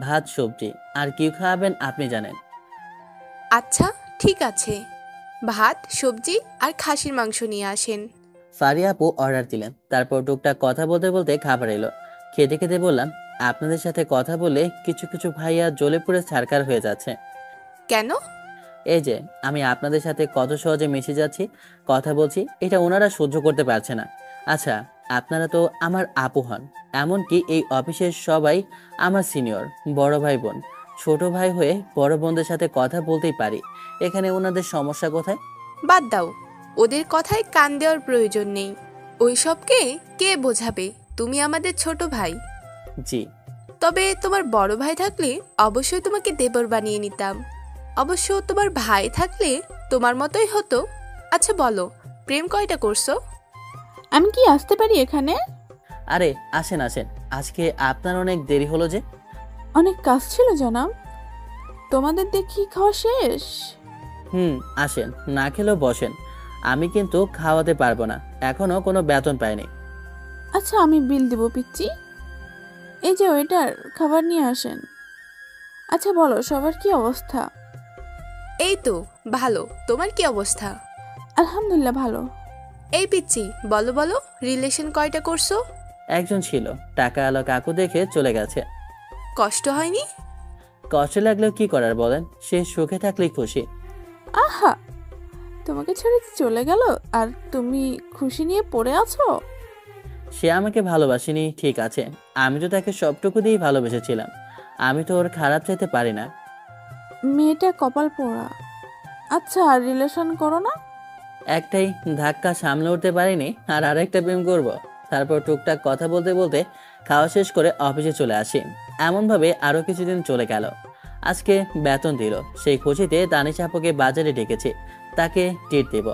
ভাত সবজি, আর কি খাওয়াবেন আপনি জানেন। আচ্ছা ঠিক আছে, ভাত সবজি আর খাসির মাংস নিয়ে আসেন। ফারিয়া আপু অর্ডার দিলেন। তারপর টুকটাক কথা বলতে বলতে খাবার এলো। খেতে খেতে বললাম, আপনাদের সাথে কথা বলে কিছু কিছু ভাইয়া জ্বলে পুড়ে ছারখার হয়ে যাচ্ছে। কেন? এই যে আমি আপনাদের সাথে কত সহজে মিশে যাচ্ছি, কথা বলছি, এটা ওনারা সহ্য করতে পারছে না। আচ্ছা, আপনারা তো আমার আপু হন। এমনকি এই অফিসের সবাই আমার সিনিয়র, বড় ভাই বোন। ছোট ভাই হয়ে বড় বোনদের সাথে কথা বলতেই পারি। এখানে ওনাদের সমস্যা কোথায়? বাদ দাও, ওদের কথায় কান দেওয়ার প্রয়োজন নেই। ওইসবকে কে বোঝাবে? তুমি আমাদের ছোট ভাই। জি। তবে তোমার বড় ভাই থাকলে অবশ্যই তোমাকে দেবর বানিয়ে নিতাম। অবশ্য তোমার ভাই থাকলে তোমার মতোই হতো। আচ্ছা বলো, প্রেম কয়টা করছো? আমি কি আসতে পারি এখানে? আরে আসেন আসেন, আজকে আপনার অনেক দেরি হলো যে। অনেক কাজ ছিল জনাব। তোমাদের দেখি খাওয়া শেষ? আসেন, না খেলেও বসেন। আমি কিন্তু খাওয়াতে পারবো না, এখনো কোনো বেতন পাইনি। আচ্ছা, আমি বিল দিব পিচ্চি। এই যে ওয়েটার, খাবার নিয়ে আসেন। আচ্ছা বলো, সবার কি অবস্থা? এই তো ভালো, তোমার কি অবস্থা? আলহামদুলিল্লাহ ভালো। এই পিচ্চি, বলো বলো, রিলেশন কয়টা করছো? একজন ছিল, টাকা আলো কাকু দেখে চলে গেছে। কষ্ট হয়নি? কষ্ট লাগলেও কি করার বলেন, সে সুখে থাকলেই খুশি। আহা, তোমাকে ছেড়ে চলে গেল আর তুমি খুশি নিয়ে পড়ে আছো? সে আমাকে ভালোবাসেনি ঠিক আছে, আমি তো তাকে সবটুকু দিয়েই ভালোবেসেছিলাম। আমি তো ওর খারাপ চাইতে পারি না। মেয়েটা কপাল পোড়া। আচ্ছা, রিলেশন করো না? একটাই ধাক্কা সামলে উঠতে পারিনি, আর আরেকটা প্রেম করব। তারপর টুকটাক কথা বলতে বলতে খাওয়া শেষ করে অফিসে চলে আসি। এমনভাবে আরও কিছুদিন চলে গেল। আজকে বেতন দিল, সেই খুশিতে তানিশা আপুকে বাজারে ডেকেছি, তাকে ট্রিট দেব।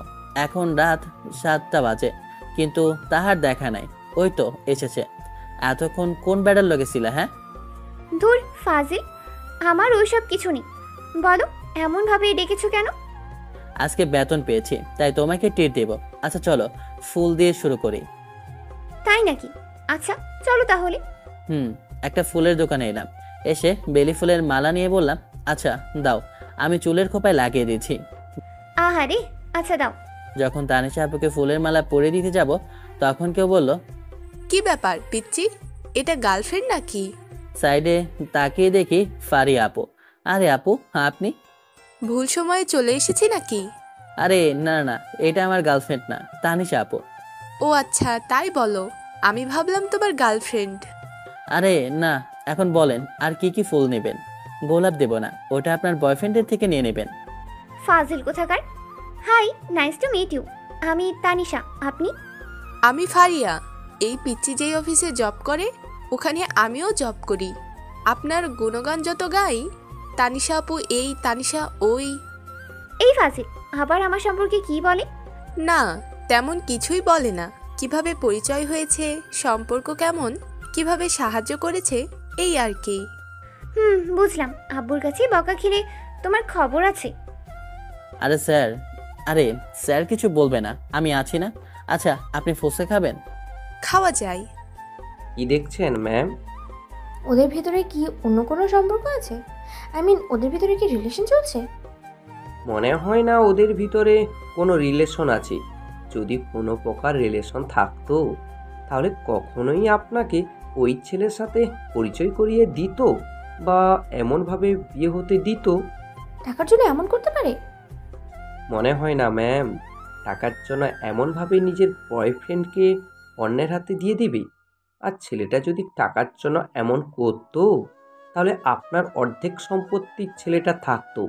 এখন রাত 7টা বাজে, কিন্তু তাহার দেখা নাই। ওই তো এসেছে। এতক্ষণ কোন ব্যাটার লেগেছিল? হ্যাঁ ধুর ফাজিল, আমার ওইসব কিছু নেই। বলো, এমনভাবে ডেকেছো কেন? আজকে বেতন পেয়েছি, তাই তোমাকে ট্রিট দেব। আচ্ছা চলো, ফুল দিয়ে শুরু করি। তাই নাকি? আচ্ছা চলো তাহলে। একটা ফুলের দোকানে এলাম। এসে বেলি ফুলের মালা নিয়ে বললাম, আচ্ছা দাও, আমি চুলের খোপায় লাগিয়ে দিচ্ছি। আহারে, আচ্ছা দাও। যখন তানিশা আপুকে ফুলের মালা পরিয়ে দিতে যাব, তখন কেউ বলল, কি ব্যাপার পিচ্চি, এটা গার্লফ্রেন্ড নাকি? সাইডে তাকিয়ে দেখি ফারিয়া আপু। আরে আপু, আপনি? ভুল সময়ে চলে এসেছি নাকি? আরে না না, এটা আমার গার্লফ্রেন্ড না, তানিশা আপু। ও আচ্ছা, তাই বলো। আমি ভাবলাম তোমার গার্লফ্রেন্ড। আরে না, এখন বলেন আর কি কি ফুল নেবেন? গোলাপ দেব না, ওটা আপনার বয়ফ্রেন্ডের থেকে নিয়ে নেবেন। ফাজিল কোথাকার। Hi, nice to meet you. আমি তানিশা, আপনি? আমি ফারিয়া। এই পিচ্চি যেই অফিসে জব করে, ওখানে আমিও জব করি। আপনার গুণগান যত গাই, তানিশা আপু এই, তানিশা ওই। এই ফাজিল আবার আমার সম্পর্কে কি বলে? না, তেমন কিছুই বলে না। কিভাবে পরিচয় হয়েছে, সম্পর্ক কেমন, কিভাবে সাহায্য করেছে, এই আর কি। বুঝলাম। আব্বুর কাছে বকা খেলে তোমার খবর আছে। আরে স্যার কিছু বলবে না, আমি আছি না। আচ্ছা, আপনি ফুচকা খাবেন? খাওয়া যায়। কি দেখছেন ম্যাম? ওদের ভেতরে কি অন্য কোনো সম্পর্ক আছে? ওদের ভেতরে কি রিলেশন চলছে? মনে হয় না ওদের ভিতরে কোনো রিলেশন আছে। যদি কোনো প্রকার রিলেশন থাকতো, তাহলে কখনোই আপনাকে ওই ছেলের সাথে পরিচয় করিয়ে দিত বা এমনভাবে বিয়ে হতে দিত? টাকার জন্য এমন করতে পারে? মনে হয় না ম্যাম। টাকার জন্য এমনভাবে নিজের বয়ফ্রেন্ডকে অন্যের হাতে দিয়ে দিবে? আর ছেলেটা যদি টাকার জন্য এমন করতো, তাহলে আপনার অর্ধেক সম্পত্তি ছেলেটা থাকতো,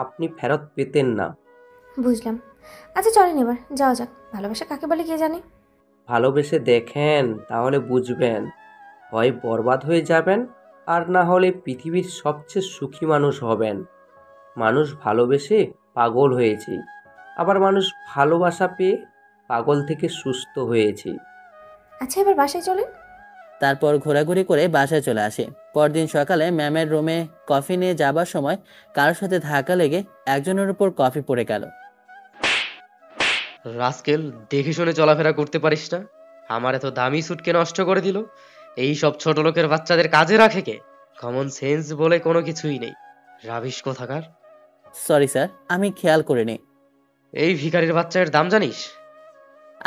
আপনি ফেরত পেতেন না। বুঝলাম। আচ্ছা চলেন এবার যাওয়া যাক। ভালোবাসা কাকে বলে কে জানে? ভালোবেসে দেখেন, তাহলে বুঝবেন। হয় বরবাদ হয়ে যাবেন, আর না হলে পৃথিবীর সবচেয়ে সুখী মানুষ হবেন। মানুষ ভালোবেসে পাগল হয়েছে, আবার মানুষ ভালোবাসা পেয়ে পাগল থেকে সুস্থ হয়েছে। আচ্ছা এবার বাসায় চলেন। তারপর ঘোরাঘুরি করে বাসায় চলে আসি। পরদিন সকালে ম্যামের রুমে কফি নিয়ে যাবার সময় কারোর সাথে ধাক্কা লেগে একজনের উপর কফি পড়ে গেল। রাস্কেল, দেখে শুনে চলাফেরা করতে পারিস না? আমার এত দামি স্যুটকে নষ্ট করে দিল। এই সব ছোট লোকের বাচ্চাদের কাজে রাখে কে? কমন সেন্স বলে কোনো কিছুই নেই। রাবিশ কোথাকার। সরি স্যার, আমি খেয়াল করিনি। এই ভিখারির বাচ্চার দাম জানিস?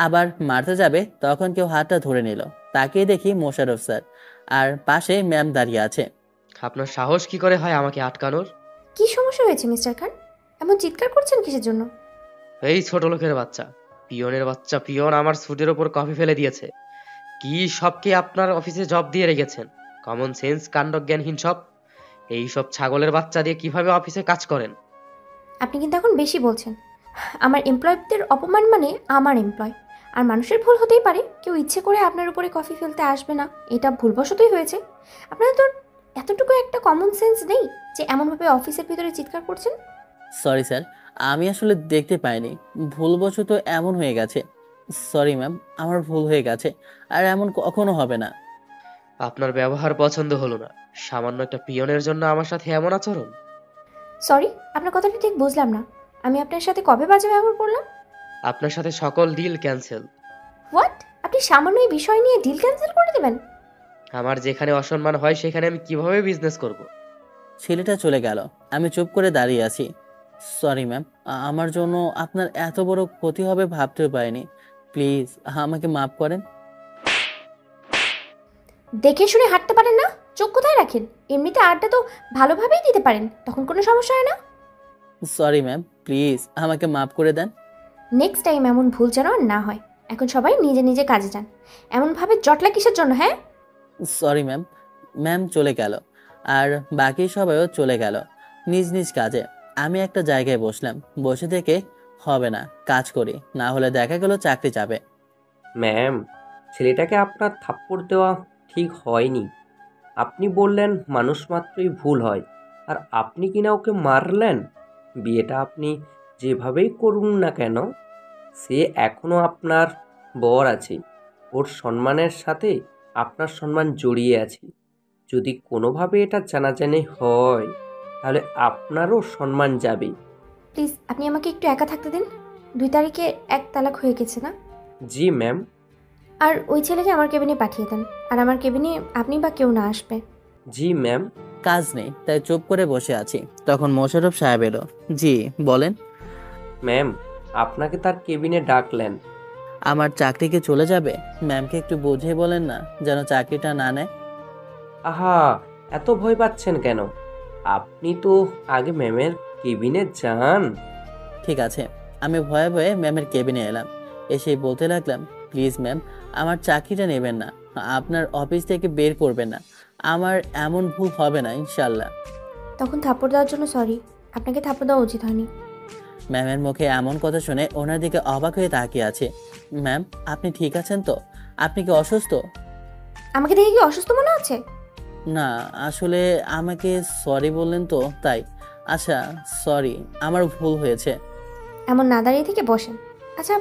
আবার মারতে যাবে, তখন কেউ হাতটা ধরে নিল। তাকিয়ে দেখি মোশাররফ স্যার, আর পাশে ম্যাম দাঁড়িয়ে আছে। আপনার সাহস কি করে হয় আমাকে আটকানোর? কি সমস্যা হয়েছে মিস্টার খান? এমন চিৎকার করছেন কিসের জন্য? এই ছোট লোকের বাচ্চা, পিয়নের বাচ্চা পিয়ন আমার স্যুটের ওপর কফি ফেলে দিয়েছে। কি সবকে আপনার অফিসে জব দিয়ে রেখেছেন? কমন সেন্স কাণ্ডজ্ঞানহীন সব। এই সব ছাগলের বাচ্চা দিয়ে কিভাবে অফিসে কাজ করেন? আপনি কিন্তু এখন বেশি বলছেন। আমার এমপ্লয়ীদের অপমান মানে আমার এমপ্লয়। আর মানুষের ভুল হতেই পারে, কেউ ইচ্ছে করে আপনার উপরে কফি ফেলতে আসবে না, এটা ভুলবশতই হয়েছে। আপনাদের তো এতটুকু একটা কমন সেন্স নেই যে এমনভাবে অফিসের ভিতরে চিৎকার করছেন? সরি স্যার, আমি আসলে দেখতে পাইনি, ভুলবশত এমন হয়ে গেছে। সরি ম্যাম, আমার ভুল হয়ে গেছে, আর এমন কখনো হবে না। আপনার ব্যবহার পছন্দ হলো না। সামান্য একটা পিয়নের জন্য আমার সাথে এমন আচরণ? সরি, আপনার কথাটা ঠিক বুঝলাম না। আমি আপনার সাথে কবে বাজে ব্যবহার করলাম? আপনার সাথে সকল ডিল ক্যান্সেল। হোয়াট? আপনি সামান্য এই বিষয় নিয়ে ডিল ক্যান্সেল করে দেবেন? আমার যেখানে অসম্মান হয় সেখানে আমি কিভাবে বিজনেস করব? ছেলেটা চলে গেল, আমি চুপ করে দাঁড়িয়ে আছি। সরি ম্যাম, আমার জন্য আপনার এত বড় ক্ষতি হবে ভাবতেও পারিনি। প্লিজ আমাকে মাফ করেন। দেখে শুনে হাঁটতে পারেন না? চোখ কোথায় রাখেন? এমনিতে আড্ডা তো ভালোভাবেই দিতে পারেন, তখন কোনো সমস্যা হয় না। সরি ম্যাম, প্লিজ আমাকে মাফ করে দেন। নেক্সট টাইম এমন ভুল যেন আর না হয়। এখন সবাই নিজে নিজে কাজে যান। এমনভাবে জটলা কিসের জন্য, হ্যাঁ? Sorry ma'am. ম্যাম চলে গেল আর বাকি সবাইও চলে গেল নিজ নিজ কাজে। আমি একটা জায়গায় বসলাম। বসে থেকে হবে না, কাজ করি, না হলে দেখা গেল চাকরি যাবে। ম্যাম, ছেলেটাকে আপনার থাপ্পড় দেওয়া ঠিক হয়নি। আপনি বললেন মানুষ মাত্রই ভুল হয়, আর আপনি কিনা ওকে মারলেন। বিয়েটা আপনি যেভাবেই করুন না কেন, সে এখনও আপনার বর আছে। ওর সম্মানের সাথে আপনার সম্মান জড়িয়ে আছে। যদি কোনোভাবে এটা জানাজানি হয়, তাহলে আপনারও সম্মান যাবে। প্লিজ আপনি আমাকে একটু একা থাকতে দিন। 2 তারিখে 1 তালাক হয়ে গেছে না? জি ম্যাম। আর ওই ছেলেকে আমার কেবিনে পাঠিয়ে দেন, আর আমার কেবিনে আপনি বা কেউ না আসবে। জি ম্যাম। কাজ নেই তাই চুপ করে বসে আছি। তখন মোশাররফ সাহেব এলো। জি বলেন। ম্যাম, আপনাকে তার কেবিনে ডাকলেন। আমার চাকরি কি চলে যাবে? ম্যামকে একটু বুঝিয়ে বলেন না, যেন চাকরিটা না নেয়। আহা, এত ভয় পাচ্ছেন কেন? আপনি তো আগে ম্যামের কেবিনে যান। ঠিক আছে। আমি ভয়ে ভয়ে ম্যামের কেবিনে এলাম। এসেই বলতে লাগলাম, প্লিজ ম্যাম, আমার চাকরিটা নেবেন না, আপনার অফিস থেকে বের করবেন না। আমার এমন ভুল হবে না ইনশাল্লাহ। তখন থাপ্পড় দেওয়ার জন্য সরি। আপনাকে থাপ্পড় দেওয়া উচিত হয়নি। ম্যামের মুখে এমন কথা শুনে ওনার দিকে অবাক হয়ে তাকিয়ে আছে। ম্যাম, আপনি ঠিক আছেন তো? আপনি কি অসুস্থ? আমাকে দেখে কি অসুস্থ মনে হচ্ছে? না, আসলে আমাকে সরি বললেন তো তাই। আচ্ছা সরি, আমার ভুল হয়েছে। এমন না দাঁড়িয়ে থেকে বসেন। আচ্ছা,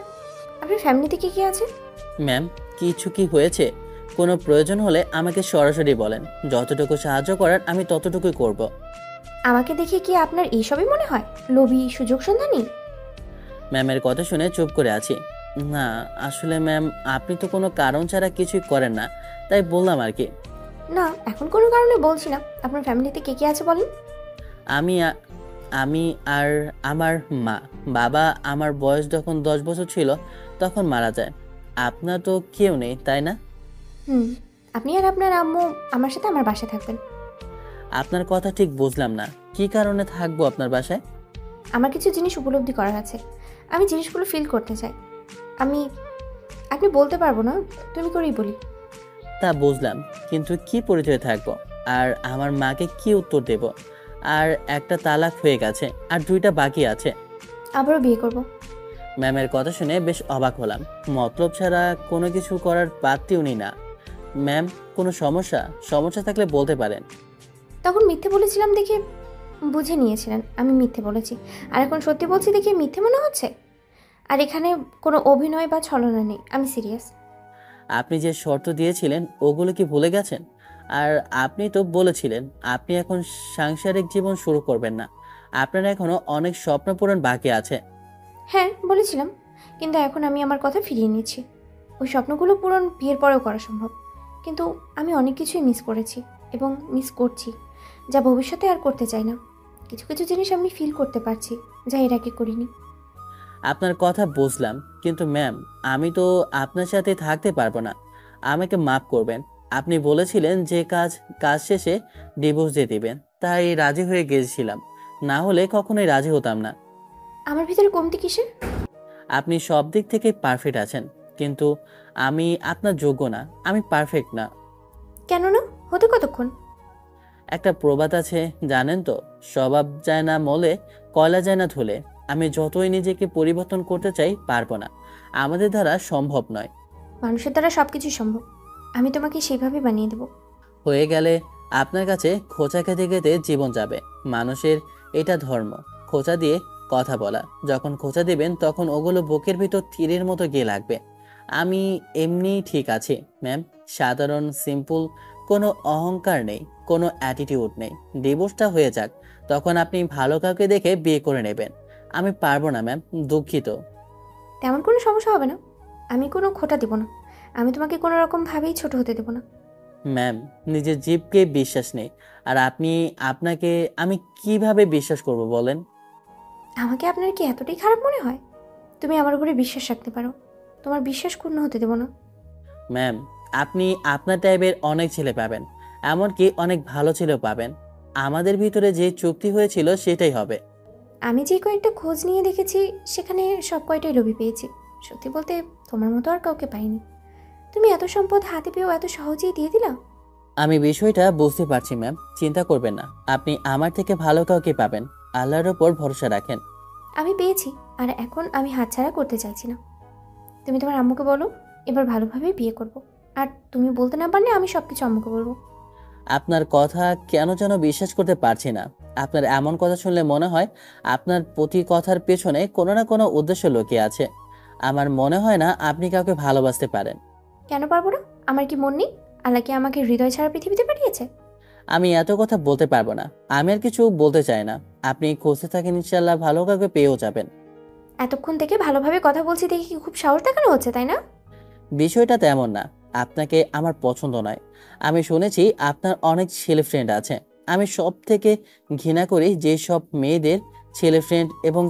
আপনার ফ্যামিলিতে কি আছে? ম্যাম, কিছু কি হয়েছে? কোনো প্রয়োজন হলে আমাকে সরাসরি বলেন। যতটুকু সাহায্য করার আমি ততটুকুই করব। আমাকে দেখে কি আপনার এইসবই মনে হয়? লোভী, সুযোগ সন্ধানী? ম্যামের কথা শুনে চুপ করে আছি। না আসলে ম্যাম, আপনি তো কোনো কারণ ছাড়া কিছুই করেন না, তাই বললাম আর কি। না, এখন কোনো কারণে বলছি না। আপনার ফ্যামিলিতে কে আছে বলেন? আমি আর আমার মা। বাবা আমার বয়স যখন 10 বছর ছিল তখন মারা যায়। আপনার তো কেউ নেই তাই না? আপনি আর আপনার আম্মু আমার সাথে আমার বাসায় থাকবেন। আপনার কথা ঠিক বুঝলাম না, কি কারণে থাকবো আপনার বাসায়? আমার কিছু জিনিস উপলব্ধি করার আছে। আমি জিনিসগুলো ফিল করতে চাই। আপনি বলতে পারবো না, তুমি করেই বলি। তা বুঝলাম, কিন্তু কি পরিচয় থাকবো? আর আমার মাকে কি উত্তর দেব? আর একটা তালাক হয়ে গেছে, আর 2টা বাকি আছে। আবারও বিয়ে করব। ম্যামের কথা শুনে বেশ অবাক হলাম। মতলব ছাড়া কোনো কিছু করার পাত্রী উনি না। ম্যাম, কোনো সমস্যা থাকলে বলতে পারেন। তখন মিথ্যে বলেছিলাম দেখে বুঝে নিয়েছিলেন আমি মিথ্যে বলেছি, আর এখন সত্যি বলছি দেখে মিথ্যে মনে হচ্ছে? আর এখানে কোনো অভিনয় বা ছলনা নেই, আমি সিরিয়াস। আপনি যে শর্ত দিয়েছিলেন ওগুলো কি ভুলে গেছেন? আর আপনি তো বলেছিলেন আপনি এখন সাংসারিক জীবন শুরু করবেন না, আপনার এখনো অনেক স্বপ্ন পূরণ বাকি আছে। হ্যাঁ বলেছিলাম, কিন্তু এখন আমি আমার কথা ফিরিয়ে নিচ্ছি। ওই স্বপ্নগুলো পূরণ বিয়ের পরেও করা সম্ভব, কিন্তু আমি অনেক কিছুই মিস করেছি এবং মিস করছি, যা ভবিষ্যতে আর করতে চাই না। কিছু কিছু জিনিস আমি ফিল করতে পারছি, যা এর আগে করিনি। আপনার কথা বুঝলাম, কিন্তু ম্যাম আমি তো আপনার সাথে থাকতে পারবো না। আমাকে মাফ করবেন। আপনি বলেছিলেন যে কাজ শেষে ডিভোর্স দিয়ে দিবেন, তাই রাজি হয়ে গিয়েছিলাম, না হলে কখনোই রাজি হতাম না। আমার ভিতরে কমতি কিসের? আপনি সব দিক থেকে পারফেক্ট আছেন, কিন্তু আমি আপনার যোগ্য না, আমি পারফেক্ট না। কেন না হতে? কতক্ষণ? একটা প্রবাদ আছে জানেন তো, স্বভাব যায় না মলে, কয়লা যায় না ধুলে। আমি যতই নিজেকে পরিবর্তন করতে চাই পারবো না, আমাদের দ্বারা সম্ভব নয়। মানুষের দ্বারা সবকিছু সম্ভব, আমি তোমাকে সেইভাবে বানিয়ে দেব। হয়ে গেলে আপনার কাছে খোঁচা খেতে খেতে জীবন যাবে। মানুষের এটা ধর্ম, খোঁচা দিয়ে কথা বলা। যখন খোঁচা দিবেন তখন ওগুলো বুকের ভিতর তীরের মতো গিয়ে লাগবে। আমি এমনিই ঠিক আছি ম্যাম, সাধারণ সিম্পল, কোনো অহংকার নেই, কোনো অ্যাটিটিউড নেই। ডিভোর্সটা হয়ে যাক, তখন আপনি ভালো কাউকে দেখে বিয়ে করে নেবেন। আমি পারবো না ম্যাম, দুঃখিত। তেমন কোনো সমস্যা হবে না, আমি কোনো খোঁটা দেব না। আমি তোমাকে কোনো রকমভাবেই ছোট হতে দেব না। ম্যাম, নিজের জীবকে বিশ্বাস নেই, আর আপনাকে আমি কিভাবে বিশ্বাস করব বলেন? আমাকে আপনার কি এতটাই খারাপ মনে হয়? তুমি আমার উপরে বিশ্বাস রাখতে পারো, তোমার বিশ্বাস ক্ষুণ্ণ হতে দেব না। ম্যাম, আপনি আপনার টাইপের অনেক ছেলে পাবেন, এমনকি অনেক ভালো ছেলেও পাবেন। আমাদের ভিতরে যে চুক্তি হয়েছিল সেটাই হবে। আমি যে কয়েকটা খোঁজ নিয়ে দেখেছি সেখানে সব কয়টাই রবি পেয়েছি। সত্যি বলতে তোমার মতো আর কাউকে পাইনি। তুমি এত সম্পদ হাতে পেয়েও এত সহজেই দিয়ে দিলা। আমি বিষয়টা বুঝতে পারছি ম্যাম, চিন্তা করবেন না, আপনি আমার থেকে ভালো কাউকে পাবেন, আল্লাহর ওপর ভরসা রাখেন। আমি পেয়েছি, আর এখন আমি হাতছাড়া করতে চাইছি না। তুমি তোমার আম্মুকে বলো এবার ভালোভাবেই বিয়ে করব, আর তুমি বলতে না পারলে আমি সব কিছু আম্মুকে বলবো। আপনার কথা কেন যেন বিশ্বাস করতে পারছি না। আপনার এমন কথা শুনলে মনে হয় আপনার প্রতি কথার পেছনে কোনো না কোনো উদ্দেশ্য লুকিয়ে আছে। আমার মনে হয় না আপনি কাউকে ভালোবাসতে পারেন। কেন পারবো না? আমার কি মন নেই? আল্লাহ কি আমাকে হৃদয় ছাড়া পৃথিবীতে পাঠিয়েছে? আমি এত কথা বলতে পারবো না, আমি আর কিছু বলতে চাই না। আপনি খুঁজতে থাকেন, ইনশাল্লাহ ভালো কাউকে পেয়েও যাবেন। এতক্ষণ থেকে ভালোভাবে কথা বলছি দেখে কি খুব সাহস দেখানো হচ্ছে, তাই না? বিষয়টা তেমন না, আপনাকে আমার পছন্দ নয়। আমি শুনেছি আপনার অনেক ছেলে ফ্রেন্ড আছে। আমি সব থেকে ঘৃণা করি যেসব মেয়েদের ছেলে ফ্রেন্ড এবং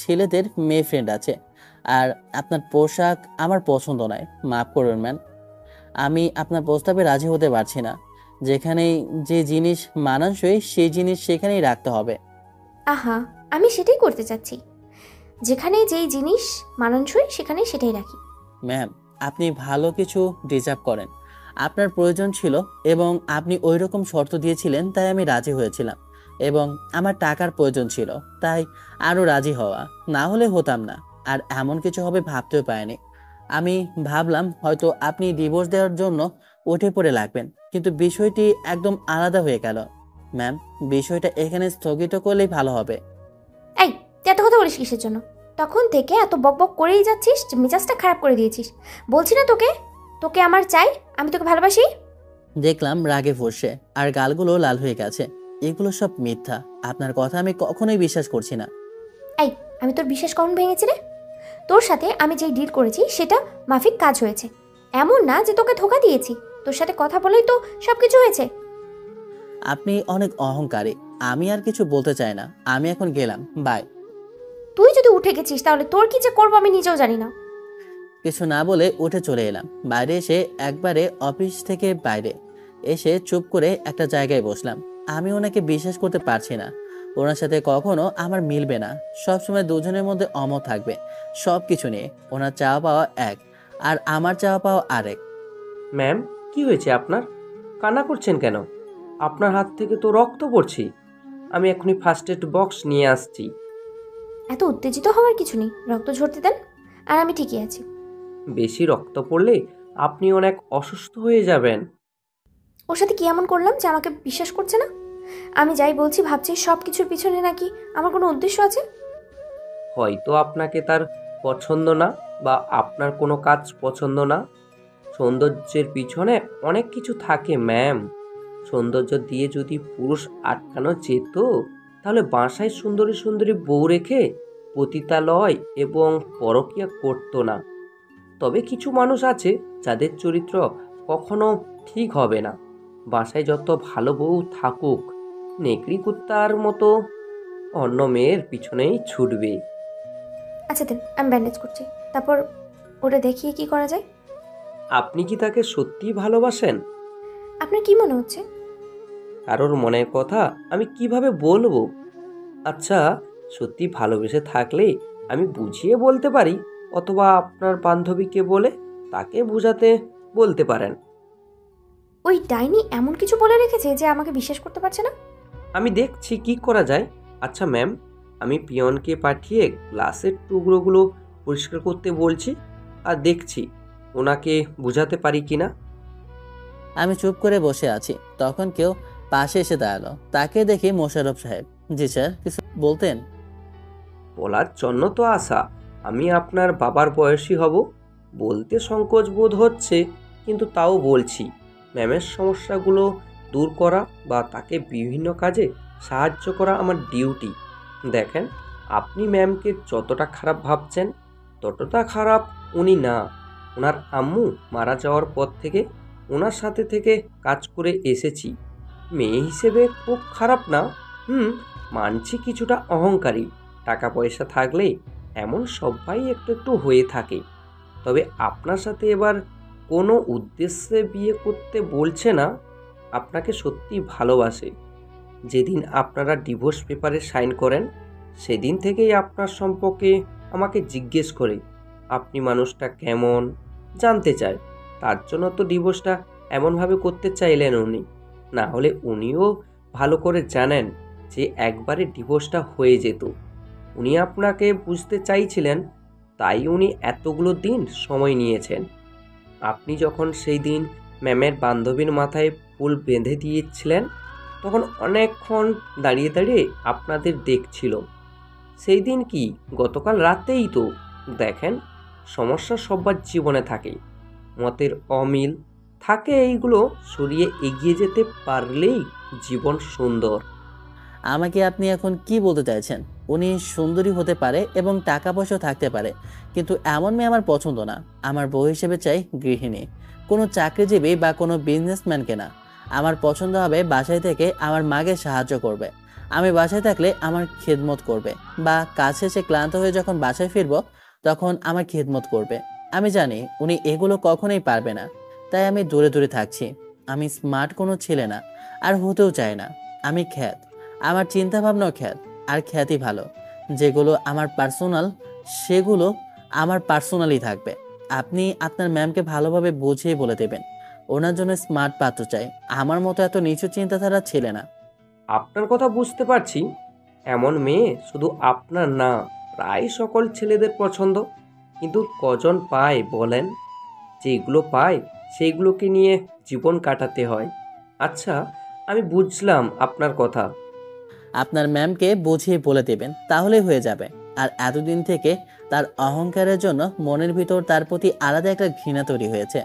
ছেলেদের মেয়ে ফ্রেন্ড আছে। আর আপনার পোশাক আমার পছন্দ নয়, মাফ করবেন ম্যাম। আমি আপনার প্রস্তাবে রাজি হতে পারছি না। যেখানেই যে জিনিস মানানসই সেই জিনিস সেখানেই রাখতে হবে। আহা, আমি সেটাই করতে চাচ্ছি। যেখানে যেই জিনিস মানানসই সেখানে সেটাই রাখি। ম্যাম, আপনি ভালো কিছু ডিজার্ভ করেন। আপনার প্রয়োজন ছিল এবং আপনি ওই রকম শর্ত দিয়েছিলেন, তাই আমি রাজি হয়েছিলাম। এবং আমার টাকার প্রয়োজন ছিল, তাই আরও রাজি হওয়া, না হলে হতাম না। আর এমন কিছু হবে ভাবতেও পারিনি। আমি ভাবলাম হয়তো আপনি ডিভোর্স দেওয়ার জন্য উঠে পড়ে লাগবেন, কিন্তু বিষয়টি একদম আলাদা হয়ে গেল। ম্যাম, বিষয়টা এখানে স্থগিত করলেই ভালো হবে। এই, তুই এত কথা বলিস কিসের জন্য? তখন থেকে এত বকবক করেই যাচ্ছিস যে মেজাজটা খারাপ করে দিয়েছিস। বলছি না তোকে, তোকে আমার চাই, আমি তোকে ভালোবাসি। দেখলাম রাগে ফুঁসছে আর গালগুলো লাল হয়ে গেছে। এগুলো সব মিথ্যা, আপনার কথা আমি কখনোই বিশ্বাস করছি না। এই, আমি তোর বিশ্বাস কখন ভেঙেছি রে? তোর সাথে আমি যেই ডিল করেছি সেটা মাফিক কাজ হয়েছে। এমন না যে তোকে ধোকা দিয়েছি। তোর সাথে কথা বলেই তো সব কিছু হয়েছে। আপনি অনেক অহংকারী, আমি আর কিছু বলতে চাই না। আমি এখন গেলাম, বাই। তুই যদি উঠে গেছিস তাহলে তোর কি যে করবো আমি নিজেও জানি না। কিছু না বলে উঠে চলে এলাম। বাইরে এসে একবারে অফিস থেকে বাইরে এসে চুপ করে একটা জায়গায় বসলাম। আমি ওনাকে বিশ্বাস করতে পারছি না। ওনার সাথে কখনো আমার মিলবে না। সবসময় দুজনের মধ্যে অমত থাকবে সব কিছু নিয়ে। ওনার চাওয়া পাওয়া এক, আর আমার চাওয়া পাওয়া আরেক। ম্যাম, কি হয়েছে আপনার? কান্না করছেন কেন? আপনার হাত থেকে তো রক্ত পড়ছে। আমি এখনই ফার্স্ট এড বক্স নিয়ে আসছি। এত উত্তেজিত হওয়ার কিছু নেই, রক্ত ঝরতে দেন, আর আমি ঠিকই আছি। বেশি রক্ত পড়লে আপনি অনেক অসুস্থ হয়ে যাবেন। ওর সাথে কি এমন করলাম যে আমাকে বিশ্বাস করছে না? আমি যাই বলছি ভাবছি সব কিছুর পিছনে নাকি আমার কোনো উদ্দেশ্য আছে। হয়তো আপনাকে তার পছন্দ না, বা আপনার কোনো কাজ পছন্দ না। সৌন্দর্যের পিছনে অনেক কিছু থাকে ম্যাম। সৌন্দর্য দিয়ে যদি পুরুষ আটকানো যেত, তাহলে বাসায় সুন্দরী সুন্দরী বউ রেখে পতিতালয় এবং পরকীয়া করতো না। তবে কিছু মানুষ আছে যাদের চরিত্র কখনো ঠিক হবে না। বাসায় যত ভালো বউ থাকুক, নেকড়ি কুত্তার মতো অন্য মেয়ের পিছনেই ছুটবে। আচ্ছা দেন, আমি ব্যান্ডেজ করছি, তারপর ওটা দেখিয়ে কি করা যায়। আপনি কি তাকে সত্যিই ভালোবাসেন? আপনার কি মনে হচ্ছে? কারোর মনের কথা আমি কিভাবে বলবো? আচ্ছা, সত্যি ভালোবেসে থাকলে আমি বুঝিয়ে বলতে পারি, অথবা আপনার বান্ধবীকে বলে তাকে বোঝাতে বলতে পারেন। ওই ডাইনি এমন কিছু বলে রেখেছে যে আমাকে বিশ্বাস করতে পারছে না। আমি দেখছি কি করা যায়। আচ্ছা ম্যাম, আমি পিয়নকে পাঠিয়ে গ্লাসের টুকরোগুলো পরিষ্কার করতে বলছি, আর দেখছি ওনাকে বোঝাতে পারি কিনা। আমি চুপ করে বসে আছি, তখন কেউ পাশে এসে দাঁড়ালো। তাকে দেখি মোশাররফ সাহেব। জি স্যার, কিছু বলতেন? বলার জন্য তো আসা। আমি আপনার বাবার বয়সী হব। বলতে সংকোচ বোধ হচ্ছে, কিন্তু তাও বলছি। ম্যামের সমস্যাগুলো দূর করা বা তাকে বিভিন্ন কাজে সাহায্য করা আমার ডিউটি। দেখেন, আপনি ম্যামকে যতটা খারাপ ভাবছেন ততটা খারাপ উনি না। ওনার আম্মু মারা যাওয়ার পর থেকে ওনার সাথে থেকে কাজ করে এসেছি। মেয়ে হিসেবে খুব খারাপ না। মানছি কিছুটা অহংকারী। টাকা পয়সা থাকলে এমন সবাই একটু একটু হয়ে থাকে। তবে আপনার সাথে এবার কোনো উদ্দেশ্যে বিয়ে করতে বলছে না, আপনাকে সত্যি ভালোবাসে। যেদিন আপনারা ডিভোর্স পেপারে সাইন করেন সেদিন থেকেই আপনার সম্পর্কে আমাকে জিজ্ঞেস করে আপনি মানুষটা কেমন জানতে চায়। তার জন্য তো ডিভোর্সটা এমনভাবে করতে চাইলেন উনি, না হলে উনিও ভালো করে জানেন যে একবারে ডিভোর্সটা হয়ে যেত। উনি আপনাকে বুঝতে চাইছিলেন, তাই উনি এতগুলো দিন সময় নিয়েছেন। আপনি যখন সেই দিন ম্যামের বান্ধবীর মাথায় ফুল বেঁধে দিয়েছিলেন, তখন অনেকক্ষণ দাঁড়িয়ে দাঁড়িয়ে আপনাদের দেখছিল। সেই দিন কি গতকাল রাতেই তো। দেখেন, সমস্যা সবার জীবনে থাকে, মতের অমিল থাকে, এইগুলো সরিয়ে এগিয়ে যেতে পারলেই জীবন সুন্দর। আমাকে আপনি এখন কি বলতে চাইছেন? উনি সুন্দরী হতে পারে এবং টাকা পয়সাও থাকতে পারে, কিন্তু এমন মেয়ে আমার পছন্দ না। আমার বউ হিসেবে চাই গৃহিণী, কোনো চাকরিজীবী বা কোনো বিজনেসম্যানকে না। আমার পছন্দ হবে বাসায় থেকে আমার মাকে সাহায্য করবে, আমি বাসায় থাকলে আমার খেদমত করবে, বা কাজ শেষে ক্লান্ত হয়ে যখন বাসায় ফিরবো তখন আমার খেদমত করবে। আমি জানি উনি এগুলো কখনোই পারবে না, তাই আমি দূরে দূরে থাকছি। আমি স্মার্ট কোনো ছেলে না, আর হতেও চাই না। আমি খ্যাত, আমার চিন্তা ভাবনাও খ্যাত, আর খ্যাতি ভালো। যেগুলো আমার পার্সোনাল সেগুলো আমার পার্সোনালি থাকবে। আপনি আপনার ম্যামকে ভালোভাবে বুঝিয়ে বলে দেবেন ওনার জন্য স্মার্ট পাত্র চাই, আমার মতো এত নিচু চিন্তাধারা ছেলে না। আপনার কথা বুঝতে পারছি, এমন মেয়ে শুধু আপনার না, প্রায় সকল ছেলেদের পছন্দ। কিন্তু কজন পায় বলেন? যেগুলো পায় সেইগুলোকে নিয়ে জীবন কাটাতে হয়। আচ্ছা, আমি বুঝলাম আপনার কথা। আপনার ম্যামকে বুঝিয়ে বলে দেবেন, তাহলেই হয়ে যাবে। আর এতদিন থেকে তার অহংকারের জন্য মনের ভিতর তার প্রতি আলাদা একটা ঘৃণা তৈরি হয়েছে।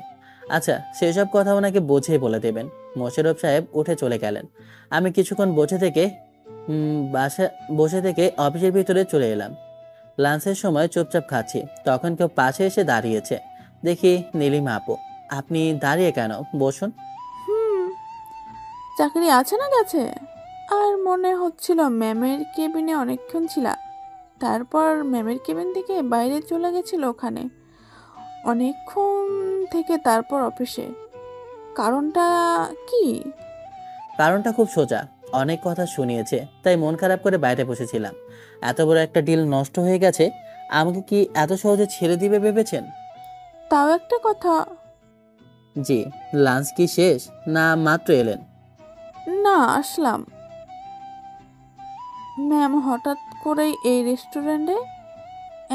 আচ্ছা, সেসব কথা ওনাকে বুঝিয়ে বলে দেবেন। মোশাররফ সাহেব উঠে চলে গেলেন। আমি কিছুক্ষণ বসে থেকে অফিসের ভিতরে চলে এলাম। লাঞ্চের সময় চুপচাপ খাচ্ছি, তখন কেউ পাশে এসে দাঁড়িয়েছে। দেখি নীলিমা আপু। আপনি দাঁড়িয়ে কেন? বসুন। চাকরি আছে না গেছে? আর মনে হচ্ছিল ম্যামের কেবিনে অনেকক্ষণ ছিল, তারপর ম্যামের কেবিন থেকে বাইরে চলে গেছিল, ওখানে অনেকক্ষণ থেকে তারপর অফিসে। কারণটা কি? কারণটা খুব সোজা, অনেক কথা শুনিয়েছে, তাই মন খারাপ করে বাইরে বসেছিলাম। এত বড় একটা ডিল নষ্ট হয়ে গেছে, আমাকে কি এত সহজে ছেড়ে দিবে ভেবেছেন? তাও একটা কথা। জি। লাঞ্চ কি শেষ, না মাত্র এলেন? না, আসলাম। ম্যাম হঠাৎ করেই এই রেস্টুরেন্টে,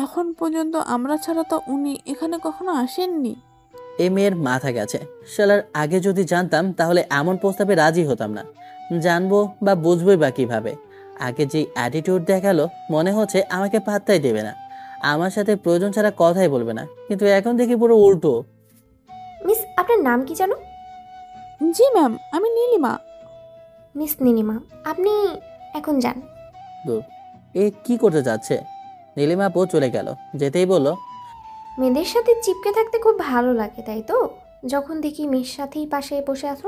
এখন পর্যন্ত আমরা ছাড়া তো উনি এখানে কখনো আসেননি। এই মেয়ের মাথা গেছে। শালার আগে যদি জানতাম তাহলে এমন প্রস্তাবে রাজি হতাম না। জানবো বা বুঝবোই বা কিভাবে? আগে যে অ্যাটিটিউড দেখালো, মনে হচ্ছে আমাকে পাত্তাই দেবে না, আমার সাথে প্রয়োজন ছাড়া কথাই বলবে না, কিন্তু এখন দেখি পুরো উল্টো। মিস, আপনার নাম কি জানো? জি ম্যাম, আমি নীলিমা। মিস নীলিমা, আপনি এখন যান। এ কি করতে যাচ্ছে? নীলিমা আপু চলে গেল, যেতেই বলল, মেয়েদের সাথে চিপকে থাকতে খুব ভালো লাগে, তাই তো? যখন দেখি মেয়ের সাথেই পাশে বসে আছো।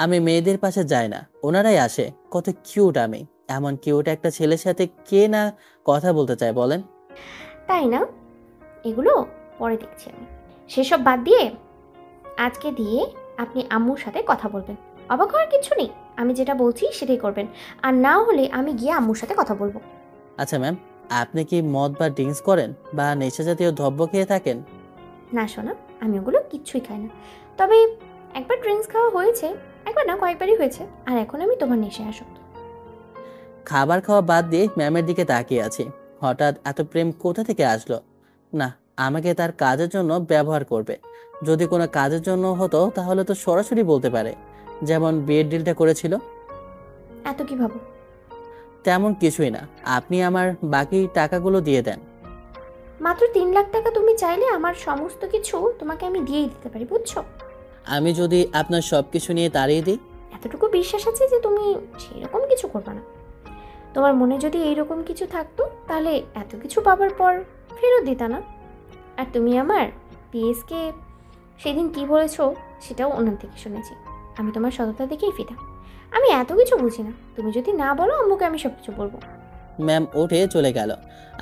আমি মেয়েদের পাশে যাই না, ওনারাই আসে। কত কিউট আমি, এমন কিউট একটা ছেলের সাথে কে না কথা বলতে চায় বলেন? তাই না? এগুলো পরে দেখছি আমি। সেসব বাদ দিয়ে আজকে দিয়ে আপনি আম্মুর সাথে কথা বলবেন। অবাক হওয়ার কিছু নেই, আমি যেটা বলছি সেটাই করবেন, আর না হলে আমি গিয়ে আম্মুর সাথে কথা বলবো। আচ্ছা ম্যাম, আপনি কি মদ বা ড্রিঙ্কস করেন বা নেশা জাতীয় দ্রব্য খেয়ে থাকেন? না শোনা, আমি ওগুলো কিচ্ছুই খাই না। তবে একবার ড্রিঙ্কস খাওয়া হয়েছে, একবার না কয়েকবারই হয়েছে, আর এখন আমি তোমার নেশায় আসক্ত। খাবার খাওয়া বাদ দিয়ে ম্যামের দিকে তাকিয়ে আছি। হঠাৎ এত প্রেম কোথা থেকে আসলো? না, আমাকে তার কাজের জন্য ব্যবহার করবে। যদি কোনো কাজের জন্য হতো তাহলে তো সরাসরি বলতে পারে, যেমন বিয়ের ডিলটা করেছিল। এত কি ভাবো? তেমন কিছুই না, আপনি আমার বাকি টাকাগুলো দিয়ে দেন। মাত্র 3 লাখ টাকা তুমি চাইলে আমার সমস্ত কিছু তোমাকে আমি দিয়েই দিতে পারি, বুঝছো? আমি যদি আপনার সব কিছু নিয়ে তাড়িয়ে দিই? এতটুকু বিশ্বাস আছে যে তুমি সেরকম কিছু করবে না। তোমার মনে যদি এইরকম কিছু থাকতো তাহলে এত কিছু পাবার পর ফেরত দিতা না। আর তুমি আমার পিএসকে সেদিন কি বলেছো সেটাও ওনার থেকে শুনেছি। আমি তোমার সততা দেখেই ফিদা। আমি এত কিছু বুঝি না, তুমি যদি না বলো আম্মুকে আমি সব কিছু বলবো। ম্যাম উঠে চলে গেল।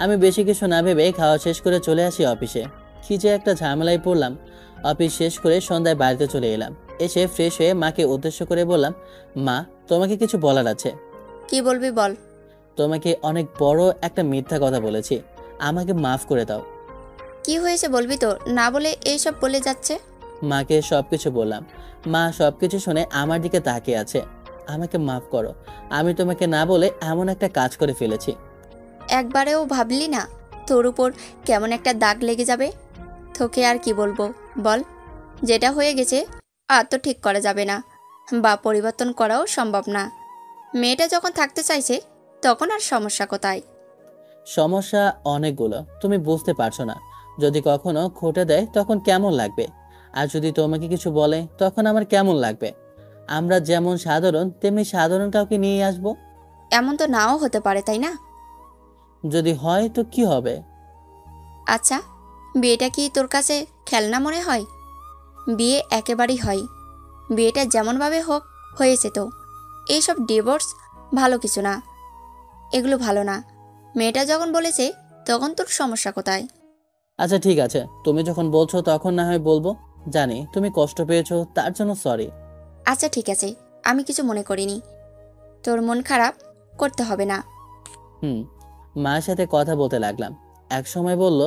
আমি বেশি কিছু না ভেবে খাওয়া শেষ করে চলে আসি অফিসে। কি যে একটা ঝামেলায় পড়লাম। অফিস শেষ করে সন্ধ্যায় বাড়িতে চলে এলাম। এসে ফ্রেশ হয়ে মাকে উদ্দেশ্য করে বললাম, মা তোমাকে কিছু বলার আছে। কি বলবি বল। তোমাকে অনেক বড় একটা মিথ্যা কথা বলেছি, আমাকে মাফ করে দাও। কি হয়েছে বলবি তো, না বলে এইসব বলে যাচ্ছে। মাকে সবকিছু বললাম। মা সবকিছু শুনে আমার দিকে তাকিয়ে আছে। আমাকে মাফ করো, আমি তোমাকে না বলে এমন একটা কাজ করে ফেলেছি। একবারেও ভাবলি না তোর উপর কেমন একটা দাগ লেগে যাবে? তোকে আর কি বলবো বল, যেটা হয়ে গেছে আর তো ঠিক করা যাবে না বা পরিবর্তন করাও সম্ভব না। মেয়েটা যখন থাকতে চাইছে তখন আর সমস্যা কোথায়? সমস্যা অনেকগুলো, তুমি বুঝতে পারছো না। যদি কখনো খোঁটা দেয় তখন কেমন লাগবে, আর যদি তোমাকে কিছু বলে তখন আমার কেমন লাগবে? আমরা যেমন সাধারণ তেমনি সাধারণ কাউকে নিয়ে আসবো। এমন তো নাও হতে পারে, তাই না? যদি হয় তো কি হবে? আচ্ছা, বিয়েটা কি তোর কাছে খেলনা মনে হয়? বিয়ে একেবারেই হয়। বিয়েটা যেমনভাবে হোক হয়েছে তো। এইসব ডিভোর্স ভালো কিছু না, এগুলো ভালো না। মেয়েটা যখন বলেছে তখন তোর সমস্যা কোথায়? আচ্ছা ঠিক আছে, তুমি যখন বলছো তখন না হয় বলবো। জানি তুমি কষ্ট পেয়েছো, তার জন্য সরি। আচ্ছা ঠিক আছে, আমি কিছু মনে করিনি। তোর মন খারাপ করতে হবে না। মায়ের সাথে কথা বলতে লাগলাম। এক সময় বলল,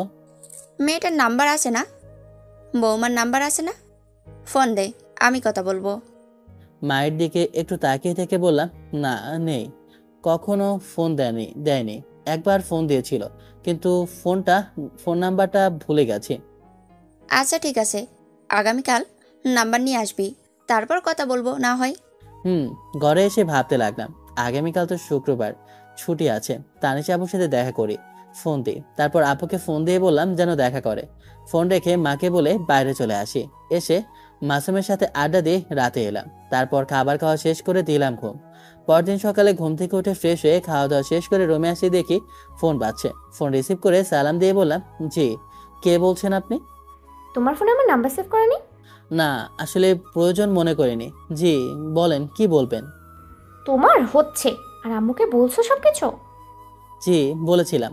মেয়েটার নাম্বার আছে না? বৌমার নাম্বার আছে না? ফোন দে, আমি কথা বলবো। মায়ের দিকে একটু তাকিয়ে থেকে বললাম, না নেই, কখনো ফোন দেয়নি। একবার ফোন দিয়েছিল, কিন্তু ফোন নাম্বারটা ভুলে গেছি। আচ্ছা ঠিক আছে, আগামীকাল নাম্বার নিয়ে আসবি, তারপর কথা বলবো না হয়। ঘরে এসে ভাবতে লাগলাম, আগামীকাল তো শুক্রবার, ছুটি আছে, তানিশা আপুর সাথে দেখা করি। ফোন দিই, তারপর আপুকে ফোন দিয়ে বললাম যেন দেখা করে। ফোন রেখে মাকে বলে বাইরে চলে আসি। এসে মাসুমের সাথে আড্ডা দিয়ে রাতে এলাম। তারপর খাবার খাওয়া শেষ করে দিলাম ঘুম। পরদিন সকালে ঘুম থেকে উঠে ফ্রেশ হয়ে খাওয়া দাওয়া শেষ করে রুমে আসি, দেখি ফোন বাজছে। ফোন রিসিভ করে সালাম দিয়ে বললাম, জি কে বলছেন আপনি? তোমার ফোনে আমার নাম্বার সেভ করা নেই? না, আসলে প্রয়োজন মনে করিনি। জি বলেন, কি বলবেন? তোমার হচ্ছে, আর আম্মুকে বলছো সব কিছু? জি বলেছিলাম,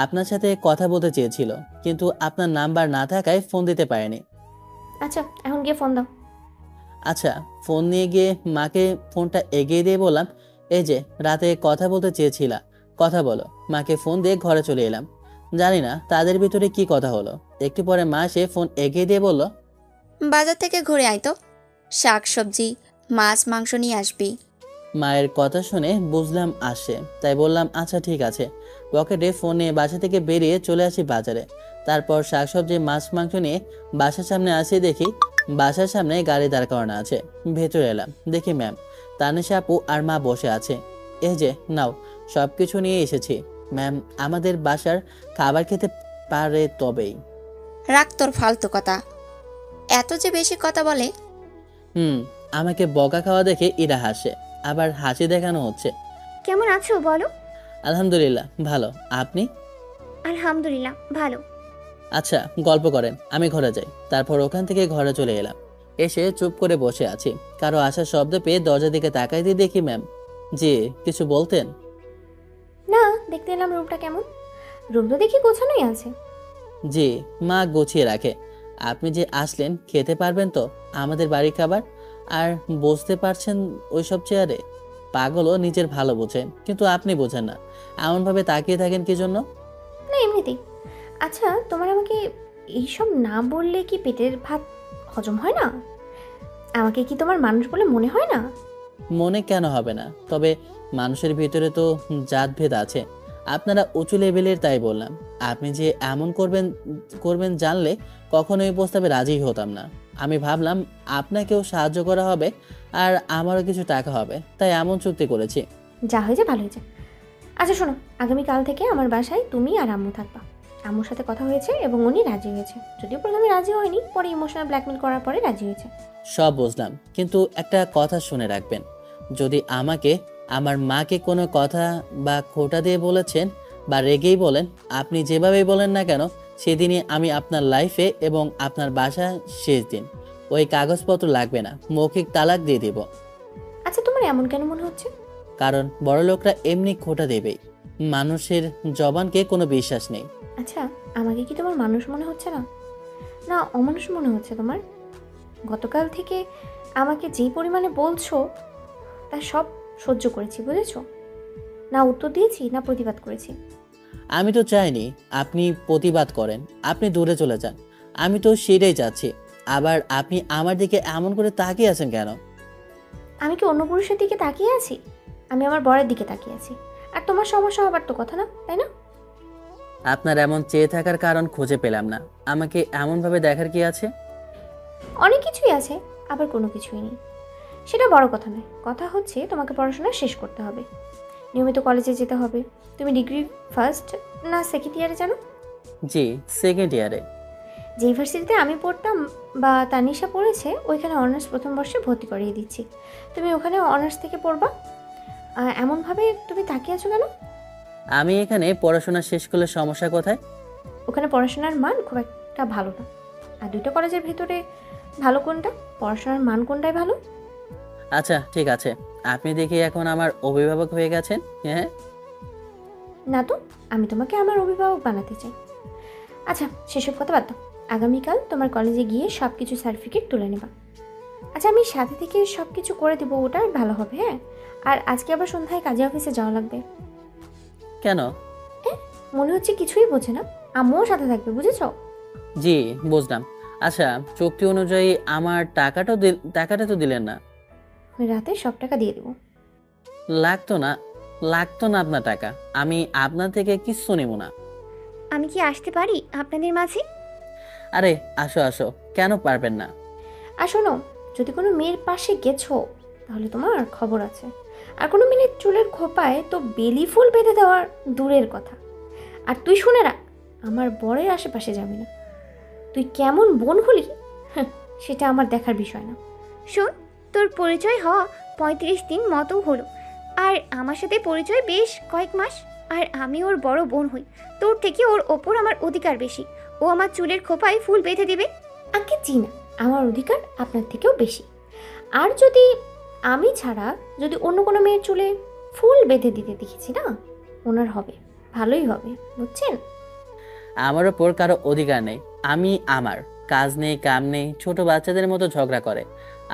আপনার সাথে কথা বলতে চেয়েছিল, কিন্তু আপনার নাম্বার না থাকায় ফোন দিতে পারেনি। আচ্ছা এখন গিয়ে ফোন দাও। আচ্ছা, ফোন নিয়ে গিয়ে মাকে ফোনটা এগিয়ে দিয়ে বললাম, এই যে রাতে কথা বলতে চেয়েছিলা, কথা বলো। মাকে ফোন দিয়ে ঘরে চলে এলাম। জানি না তাদের ভিতরে কি কথা হলো। একটু পরে মা এসে ফোন এগিয়ে দিয়ে বলল, বাজার থেকে ঘুরে আয় তো, শাক সবজি মাছ মাংস নিয়ে আসবি। মায়ের কথা শুনে বুঝলাম আসে, তাই বললাম আচ্ছা ঠিক আছে। পকেটে ফোন নিয়ে বাসা থেকে বেরিয়ে চলে আসি বাজারে। তারপর শাকসবজি মাছ মাংস নিয়ে বাসার সামনে আসি, দেখি বাসার সামনে গাড়ি দাঁড় করানো আছে। ভেতরে এলাম, দেখি ম্যাম, তানিশা আপু আর মা বসে আছে। এই যে নাও, সব কিছু নিয়ে এসেছি। ম্যাম আমাদের বাসার খাবার খেতে পারে তবেই। রাখ তোর ফালতু কথা, এত যে বেশি কথা বলে। আমাকে বকা খাওয়া দেখে ইরা হাসে, আবার হাসি দেখানো হচ্ছে। কেমন আছো বলো? আলহামদুলিল্লাহ ভালো, আপনি? আলহামদুলিল্লাহ ভালো। আচ্ছা গল্প করেন, আমি ঘরে যাই। তারপর ওখান থেকে ঘরে চলে এলাম। এসে চুপ করে বসে আছি। কারো আসার শব্দ পেয়ে দরজার দিকে তাকাই দিয়ে দেখি ম্যাম। জি কিছু বলতেন? না, দেখতে এলাম রুমটা কেমন। রুম তো দেখি গোছানোই আছে। জি, মা গুছিয়ে রাখে। আপনি যে আসলেন, খেতে পারবেন তো আমাদের বাড়ির খাবার? আর বসতে পারছেন ওইসব চেয়ারে? পাগলও নিজের ভালো বোঝেন, কিন্তু আপনি বোঝেন না। এমনভাবে তাকিয়ে থাকেন কি জন্য? না এমনিতেই। আচ্ছা তোমার আমাকে এইসব না বললে কি পেটের ভাত হজম হয় না? আমাকে কি তোমার মানুষ বলে মনে হয় না? মনে কেন হবে না, তবে মানুষের ভিতরে তো জাতভেদ আছে। আপনারা উঁচু লেভেলের, তাই বললাম। আপনি যে এমন করবেন জানলে কখনোই প্রস্তাবে রাজি হতাম না। আমি ভাবলাম আপনাকেও সাহায্য করা হবে আর আমারও কিছু টাকা হবে, তাই এমন চুক্তি করেছি। যা হয়েছে ভালো হয়েছে। আচ্ছা শোনো, আগামীকাল থেকে আমার বাসায় তুমি আর আম্মু থাকবা। আম্মুর সাথে কথা হয়েছে এবং উনি রাজি হয়েছে। যদিও প্রথমে রাজি হয়নি, পরে ইমোশনাল ব্ল্যাকমেল করার পরে রাজি হয়েছে। সব বুঝলাম, কিন্তু একটা কথা শুনে রাখবেন। যদি আমাকে, আমার মাকে কোনো কথা বা খোঁটা দিয়ে বলেছেন বা রেগেই বলেন, আপনি যেভাবেই বলেন না কেন, সেদিনই আমি আপনার লাইফে এবং আপনার বাসা শেষ দিন। ওই কাগজপত্র লাগবে না, মৌখিক তালাক দিয়ে দেব। আচ্ছা তোমার এমন কেন মনে হচ্ছে? কারণ বড় লোকরা এমনি খোঁটা দেবেই, মানুষের জবানকে কোনো বিশ্বাস নেই। আচ্ছা আমাকে কি তোমার মানুষ মনে হচ্ছে না? না অমানুষ মনে হচ্ছে তোমার? গতকাল থেকে আমাকে যে পরিমাণে বলছো তা সব সহ্য করেছি, বুঝেছো? না উত্তর দিয়েছি না প্রতিবাদ করেছি। আমি তো চাইনি আপনি প্রতিবাদ করেন, আপনি দূরে চলে যান। আমি তো সেটাই চাচ্ছি। আবার আপনি আমার দিকে এমন করে তাকিয়ে আছেন কেন? আমি কি অন্য পুরুষের দিকে তাকিয়ে আছি? আমি আমার বরের দিকে তাকিয়ে আছি। আর তোমার সমস্যা হবার তো কথা না, তাই না? আপনার এমন চেয়ে থাকার কারণ খুঁজে পেলাম না। আমাকে এমনভাবে দেখার কি আছে? অনেক কিছুই আছে, আবার কোনো কিছুই নেই। সেটা বড় কথা নয়। কথা হচ্ছে তোমাকে পড়াশোনা শেষ করতে হবে, নিয়মিত কলেজে যেতে হবে। তুমি ডিগ্রি ফার্স্ট না সেকেন্ড ইয়ারে জানো? জি, সেকেন্ড ইয়ারে। যে ইউনিভার্সিটিতে আমি পড়তাম বা তানিশা পড়েছে, ওইখানে অনার্স প্রথম বর্ষে ভর্তি করিয়ে দিচ্ছি। তুমি ওখানে অনার্স থেকে পড়বা। এমনভাবে তুমি তাকিয়ে আছো কেন? আমি এখানে পড়াশোনা শেষ করলে সমস্যা কোথায়? ওখানে পড়াশোনার মান খুব একটা ভালো না। আর দুটো কলেজের ভেতরে ভালো কোনটা, পড়াশোনার মান কোনটাই ভালো? আচ্ছা ঠিক আছে, আপনি দেখি এখন আমার অভিভাবক হয়ে গেছেন। হ্যাঁ না তো, আমি তোমাকে আমার অভিভাবক বানাতে চাই। আচ্ছা সেসব কথা বাদ দাও। আগামীকাল তোমার কলেজে গিয়ে সব কিছু সার্টিফিকেট তুলে নেবা। আচ্ছা আমি সাথে থেকে সব কিছু করে দেবো, ওটা ভালো হবে। হ্যাঁ, আর আজকে আবার সন্ধ্যায় কাজে অফিসে যাওয়া লাগবে। কেন? মনে হচ্ছে কিছুই বোঝে না। আম্মুও সাথে থাকবে, বুঝেছো? জি বুঝলাম। আচ্ছা চুক্তি অনুযায়ী আমার টাকাটা তো দিলেন না। রাতে সব টাকা দিয়ে দেবো। লাগতো না আপনার টাকা। আমি আপনার থেকে কিচ্ছু নেব না। আমি কি আসতে পারি আপনাদের মাঝে? আরে আসো আসো, কেন পারবেন না? আর শোনো, যদি কোনো মেয়ের পাশে গেছো তাহলে তোমার খবর আছে। আর কোনো মেয়ের চুলের খোপায় তো বেলি ফুল বেঁধে দেওয়ার দূরের কথা। আর তুই শুনে রাখ, আমার বরের আশেপাশে যাবি না। তুই কেমন বোন হলি সেটা আমার দেখার বিষয় না। শোন, তোর পরিচয় হওয়া 35 দিন মতো হলো, আর আমার সাথে পরিচয় বেশ কয়েক মাস। আর আমি ওর বড় বোন হই। তোর থেকে ওর ওপর আমার অধিকার বেশি। ও আমার চুলের খোপায় ফুল বেঁধে দিবে। আগে চিনা, আমার অধিকার আপনার থেকেও বেশি। আর যদি আমি ছাড়া যদি অন্য কোনো মেয়ের চুলে ফুল বেঁধে দিতে দেখেছি না, ওনার হবে, ভালোই হবে, বুঝছেন? আমার ওপর কারো অধিকার নেই। আমি আমার কাজ নেই, কাম নেই, ছোট বাচ্চাদের মতো ঝগড়া করে।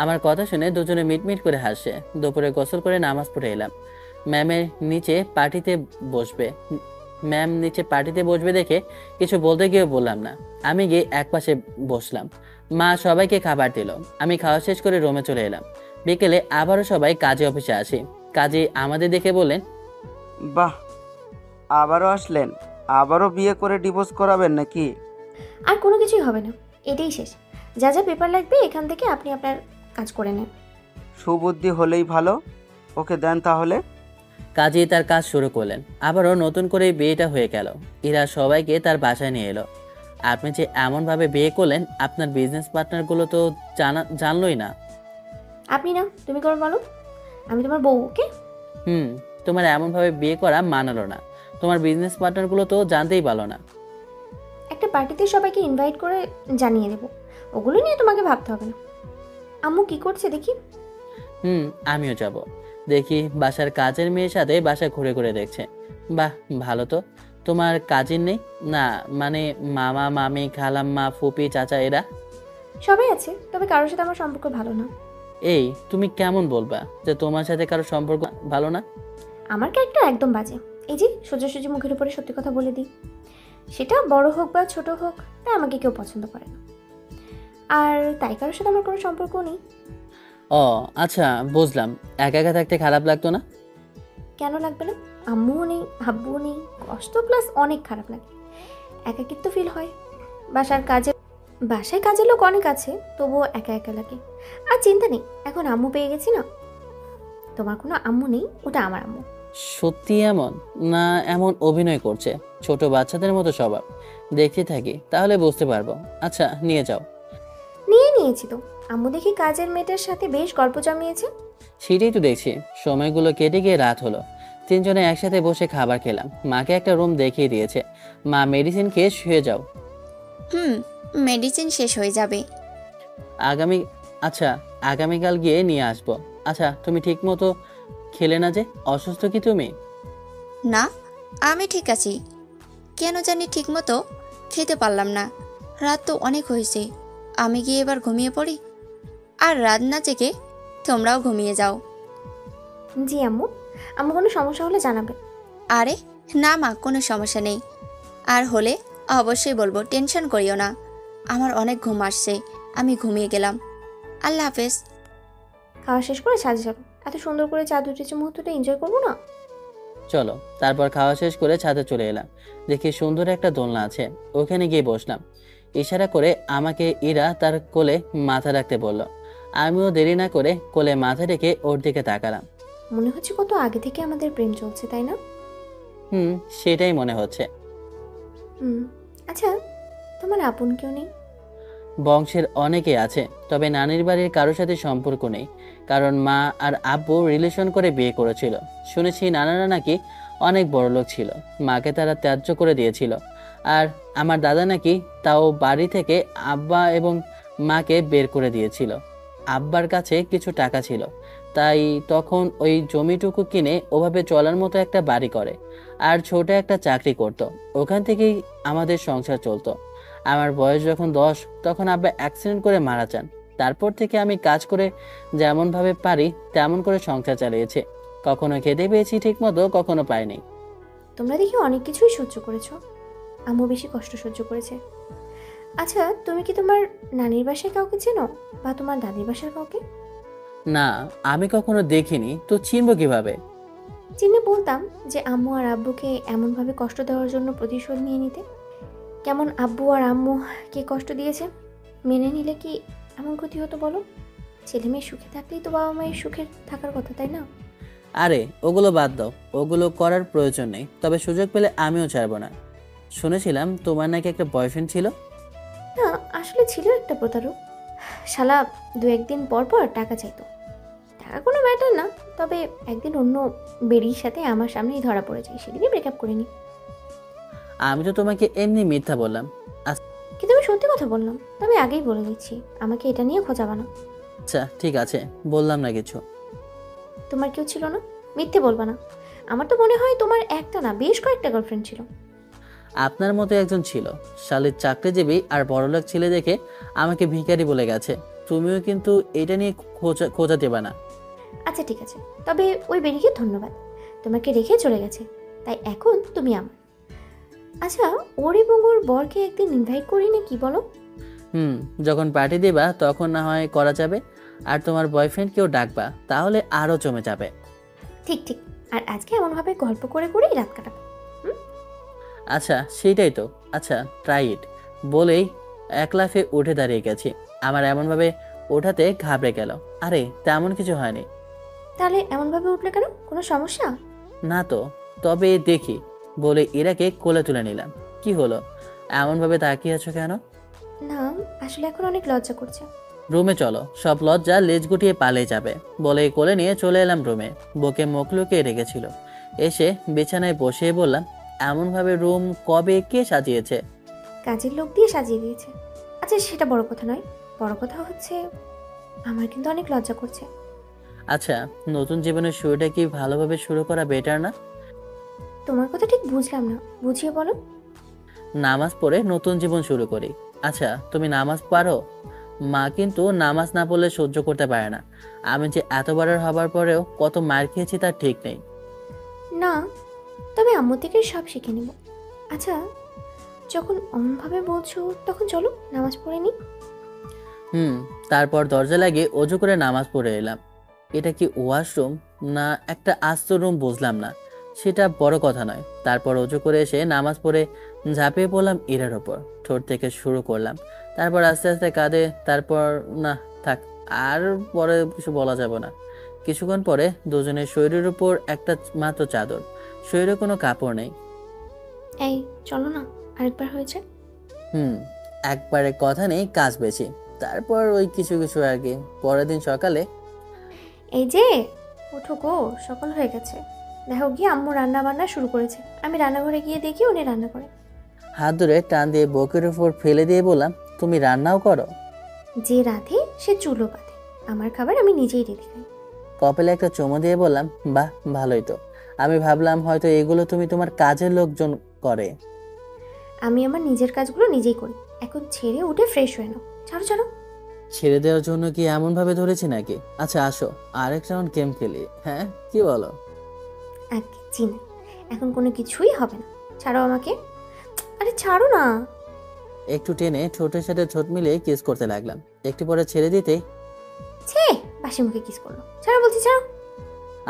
আমার কথা শুনে দুজনে মিটমিট করে হাসে। দুপুরে গোসল করে নামাজ পড়ে এলাম। ম্যাম নিচে পার্টিতে বসবে দেখে কিছু বলতে গিয়ে বললাম না। আমি গিয়ে একপাশে বসলাম। মা সবাইকে খাবার দিল। আমি খাওয়া শেষ করে রুমে চলে এলাম। বিকেলে আবারও সবাই কাজে অফিসে আসি। কাজে আমাদের দেখে বললেন, বাহ, আবারও আসলেন? আবারও বিয়ে করে ডিভোর্স করাবেন নাকি? আর কোনো কিছুই হবে না, এটাই শেষ। যা যা পেপার লাগবে এখান থেকে আপনি আপনার কাজ করে নেন। সুবুদ্ধি হলেই ভালো। ওকে দেন তাহলে। কাজে তার কাজ শুরু করলেন। আবারও নতুন করে বিয়েটা হয়ে গেল। ইরা সবাইকে তার বাসায় নিয়ে এলো। আপনি যে এমনভাবে বিয়ে করলেন, আপনার বিজনেস পার্টনারগুলো তো জানলই না। আপনি না, তুমি করে বলো, আমি তোমার বউ। ওকে? তোমার এমনভাবে বিয়ে করা মানালো না। তোমার বিজনেস পার্টনারগুলো তো জানতেই পারলো না। একটা পার্টিতে সবাইকে ইনভাইট করে জানিয়ে দেবো, ওগুলো নিয়ে তোমাকে ভাবতে হবে না। আম্মু কি করছে দেখি। আমিও যাব। দেখি বাসার কাজের মেয়ের সাথে বাসা ঘুরে ঘুরে দেখছে। বাহ ভালো তো। তোমার কাজিন নেই না? মানে মামা, মামি, খালাম্মা, ফুপি, চাচা এরা? সবাই আছে, তবে কারোর সাথে আমার সম্পর্ক ভালো না। এই তুমি কেমন বলবা যে তোমার সাথে কারোর সম্পর্ক ভালো না? আমার ক্যারেক্টার একদম বাজে। এই যে সোজাসুজি মুখের উপরে সত্যি কথা বলে দিই, সেটা বড় হোক বা ছোট হোক, তাই আমাকে কেউ পছন্দ করে না। আর তাই কারোর সাথে আমার কোনো সম্পর্ক নেই। ও আচ্ছা বুঝলাম। একা একা থাকতে খারাপ লাগতো না? কেন লাগবে না? আম্মুও নেই, আব্বুও নেই, কষ্ট প্লাস অনেক খারাপ লাগে, একাকিত্ব ফিল হয়। বাসায় কাজের লোক অনেক আছে, তবুও একা একা লাগে। আর চিন্তা নেই, এখন আম্মু পেয়ে গেছি না। তোমার কোনো আম্মু নেই, ওটা আমার আম্মু। সত্যি এমন না এমন অভিনয় করছে? ছোট বাচ্চাদের মতো স্বভাব। দেখতে থাকি তাহলে বুঝতে পারবো। আচ্ছা নিয়ে যাও। নিয়েছি তো। আম্মু দেখি কাজের মেয়েটার সাথে বেশ গল্প জমিয়েছে। সেটাই তো দেখছি। সময়গুলো কেটে গিয়ে রাত হলো। তিনজনে একসাথে বসে খাবার খেলাম। মাকে একটা রুম দেখিয়ে দিয়েছে। মা মেডিসিন খেয়ে শুয়ে যাও। মেডিসিন শেষ হয়ে যাবে। আগামীকাল গিয়ে নিয়ে আসবো। আচ্ছা তুমি ঠিক মতো খেলে না যে? অসুস্থ কি তুমি? না, আমি ঠিক আছি। কেন জানি ঠিক মতো খেতে পারলাম না। রাত তো অনেক হয়েছে। আমি গিয়ে এবার ঘুমিয়ে পড়ি। আর রাত না জেগে তোমরাও ঘুমিয়ে যাও। জি আম্মু, আম্মু কোনো সমস্যা হলে জানাবে। আরে না মা, কোনো সমস্যা নেই। আর হলে অবশ্যই বলবো, টেনশন করিও না। আমার অনেক ঘুম আসছে, আমি ঘুমিয়ে গেলাম। আল্লাহ হাফেজ। খাওয়া শেষ করে ছাদে চলো, এত সুন্দর করে চাঁদ উঠেছে, মুহূর্তটা এনজয় করবো না? চলো। তারপর খাওয়া শেষ করে ছাদে চলে এলাম। দেখি সুন্দর একটা দোলনা আছে, ওখানে গিয়ে বসলাম। ইশারা করে আমাকে ইরা তার কোলে মাথা রাখতে বলল। আমিও দেরি না করে কোলে মাথা রেখে ওর দিকে তাকালাম। মনে হচ্ছে কত আগে থেকে আমাদের প্রেম চলছে, তাই না? সেটাই মনে হচ্ছে। আচ্ছা, তোমার আপন কেউ নেই? বংশের অনেকে আছে, তবে নানির বাড়ির কারোর সাথে সম্পর্ক নেই, কারণ মা আর আব্বু রিলেশন করে বিয়ে করেছিল। শুনেছি নানারা নাকি অনেক বড়লোক ছিল, মাকে তারা ত্যায্য করে দিয়েছিল। আর আমার দাদা নাকি তাও বাড়ি থেকে আব্বা এবং মাকে বের করে দিয়েছিল। আব্বার কাছে কিছু টাকা ছিল, তাই তখন ওই জমিটুকু কিনে ওভাবে চলার মতো একটা বাড়ি করে আর ছোট একটা চাকরি করত। ওখান থেকেই আমাদের সংসার চলতো। আমার বয়স যখন 10, তখন আব্বা অ্যাক্সিডেন্ট করে মারা যান। তারপর থেকে আমি কাজ করে যেমনভাবে পারি তেমন করে সংসার চালিয়েছি। কখনো খেতে পেয়েছি ঠিক মতো, কখনো পাইনি। তোমরা দেখি অনেক কিছুই সহ্য করেছো, আম্মু বেশি কষ্ট সহ্য করেছে। আচ্ছা, তুমি কি তোমার নানির বাসায় কাউকে চেনো, বা তোমার দাদির বাসার কাউকে? না, আমি কখনো দেখিনি, তো চিনবো কিভাবে? চিনে বলতাম যে আম্মু আর আব্বুকে এমনভাবে কষ্ট দেওয়ার জন্য প্রতিশোধ নিয়ে নিতে। কেমন আব্বু আর আম্মু কে কষ্ট দিয়েছে মেনে নিলে কি এমন ক্ষতি হতো বলো? ছেলে মেয়ে সুখে থাকলেই তো বাবা মায়ের সুখে থাকার কথা, তাই না? আরে ওগুলো বাদ দাও, ওগুলো করার প্রয়োজন নেই। তবে সুযোগ পেলে আমিও ছাড়বো না। শুনেছিলাম তোমার নাকি একটা বয়ফ্রেন্ড ছিল। না, আসলে ছিল একটা প্রতারক। শালা 2-1 দিন পর পর টাকা চাইতো। টাকা কোনো ম্যাটার না, তবে একদিন অন্য বেরির সাথে আমার সামনেই ধরা পড়ে যায়, সেদিনই ব্রেকআপ করে নি। আমি তো তোমাকে এমনি মিথ্যা বললাম। কিন্তু আমি সত্যি কথা বললাম, তবে আগেই বলে দিচ্ছি, আমাকে এটা নিয়ে খোঁজাবা না। আচ্ছা ঠিক আছে, বললাম না কিছু। তোমার কেউ ছিল না? মিথ্যে বলবা না। আমার তো মনে হয় তোমার একটা না, বেশ কয়েকটা গার্লফ্রেন্ড ছিল। আপনার মতো একজন ছিল, শালীর চাকরিজীবী আর বড়লোক ছেলে দেখে আমাকে ভিখারি বলে গেছে। তুমিও কিন্তু এটা নিয়ে খোঁজা দেবা না। আচ্ছা ঠিক আছে, তবে ওই বেরিকে ধন্যবাদ, তোমাকে রেখে চলে গেছে, তাই এখন তুমি আমার। আচ্ছা, ওর এবং ওর বরকে একদিন ইনভাইট করি না, কি বলো? যখন পার্টি দিবা তখন না হয় করা যাবে। আর তোমার বয়ফ্রেন্ডকেও ডাকবা, তাহলে আরও জমে যাবে। ঠিক ঠিক, আর আজকে এমনভাবে গল্প করে করেই রাত কাটাবো। আচ্ছা সেইটাই তো। আচ্ছা ট্রাই ইট বলেই এক লাফে উঠে দাঁড়িয়ে গেছি। আমার এমনভাবে ওঠাতে ঘাবড়ে গেল। আরে তেমন কিছু হয়নি। তাহলে এমনভাবে উঠলে কেন, কোনো সমস্যা? না তো, তবে দেখি বলে ইরাকে কোলে তুলে নিলাম। কি হলো, এমনভাবে তাকিয়ে আছো কেন? না, আসলে এখন অনেক লজ্জা করছে। রুমে চলো, সব লজ্জা লেজ গুটিয়ে পালিয়ে যাবে। বলে কোলে নিয়ে চলে এলাম রুমে। বকে মুখ লুকিয়ে রেখেছিল। এসে বিছানায় বসিয়ে বললাম, এমনভাবে রুম কবে কে সাজিয়েছে? কাজের লোক দিয়ে সাজিয়ে দিয়েছে। আচ্ছা সেটা বড় কথা নয়, বড় কথা হচ্ছে আমার কিন্তু অনেক লজ্জা করছে। আচ্ছা, নতুন জীবনের শুরুটা কি ভালোভাবে শুরু করা বেটার না? তোমার কথা ঠিক বুঝলাম না, বুঝিয়ে বলো। নামাজ পড়ে নতুন জীবন শুরু করি। আচ্ছা তুমি নামাজ পারো? মা কিন্তু নামাজ না পড়লে সহ্য করতে পারে না। আমি যে এতবারের হবার পরেও কত মার খেয়েছি তার ঠিক নেই। না, তবে আম্মু থেকে সব শিখে নেব। আচ্ছা, যখন অমনভাবে বলছো তখন চলো নামাজ পড়ে নি। তারপর দরজা লাগিয়ে অজু করে নামাজ পড়ে এলাম। এটা কি ওয়াশরুম না একটা আস্ত রুম বুঝলাম না, সেটা বড় কথা নয়। তারপর অজু করে এসে নামাজ পড়ে ঝাঁপিয়ে পড়লাম ইরার ওপর। ঠোঁট থেকে শুরু করলাম, তারপর আস্তে আস্তে কাঁধে, তারপর না থাক, আর পরে কিছু বলা যাবে না। কিছুক্ষণ পরে দুজনের শরীরের উপর একটা মাত্র চাদর, শরীরে কোনো কাপড় নেই। এই চলো না, আরেকবার হয়েছে। একবারে কথা নেই, কাজ বেশি। তারপর ওই কিছু কিছু আর কি। পরের দিন সকালে, এই যে ওঠো গো, সকাল হয়ে গেছে। দেখো গিয়ে আম্মু রান্না বান্না শুরু করেছে। আমি রান্নাঘরে গিয়ে দেখি উনি রান্না করে। হাত ধরে টান দিয়ে বকের উপর ফেলে দিয়ে বললাম, তুমি রান্নাও করো? যে রাধে সে চুলো বাঁধে, আমার খাবার আমি নিজেই রেডি খাই। কপালে একটা চুমু দিয়ে বললাম, বাহ ভালোই তো। আমি ভাবলাম হয়তো এগুলো তুমি তোমার কাজের লোকজন করে। আমি আমার নিজের কাজগুলো নিজেই করি। এখন ছেড়ে উঠে ফ্রেশ হয়ে নাও, ছাড়ো ছাড়ো। ছেড়ে দেওয়ার জন্য কি এমন ভাবে ধরেছি নাকি? আচ্ছা আসো আরেক রাউন্ড গেম খেলি, হ্যাঁ কি বলো? আগে চিনি, এখন কোনো কিছুই হবে না। ছাড়ো আমাকে, আরে ছাড়ো না। একটু টেনে ঠোঁটের সাথে ঠোঁট মিলিয়ে কিস করতে লাগলাম। একটু পরে ছেড়ে দিতে ছে, বাসি মুখে কিস করলো। ছাড়ো বলছি, ছাড়ো।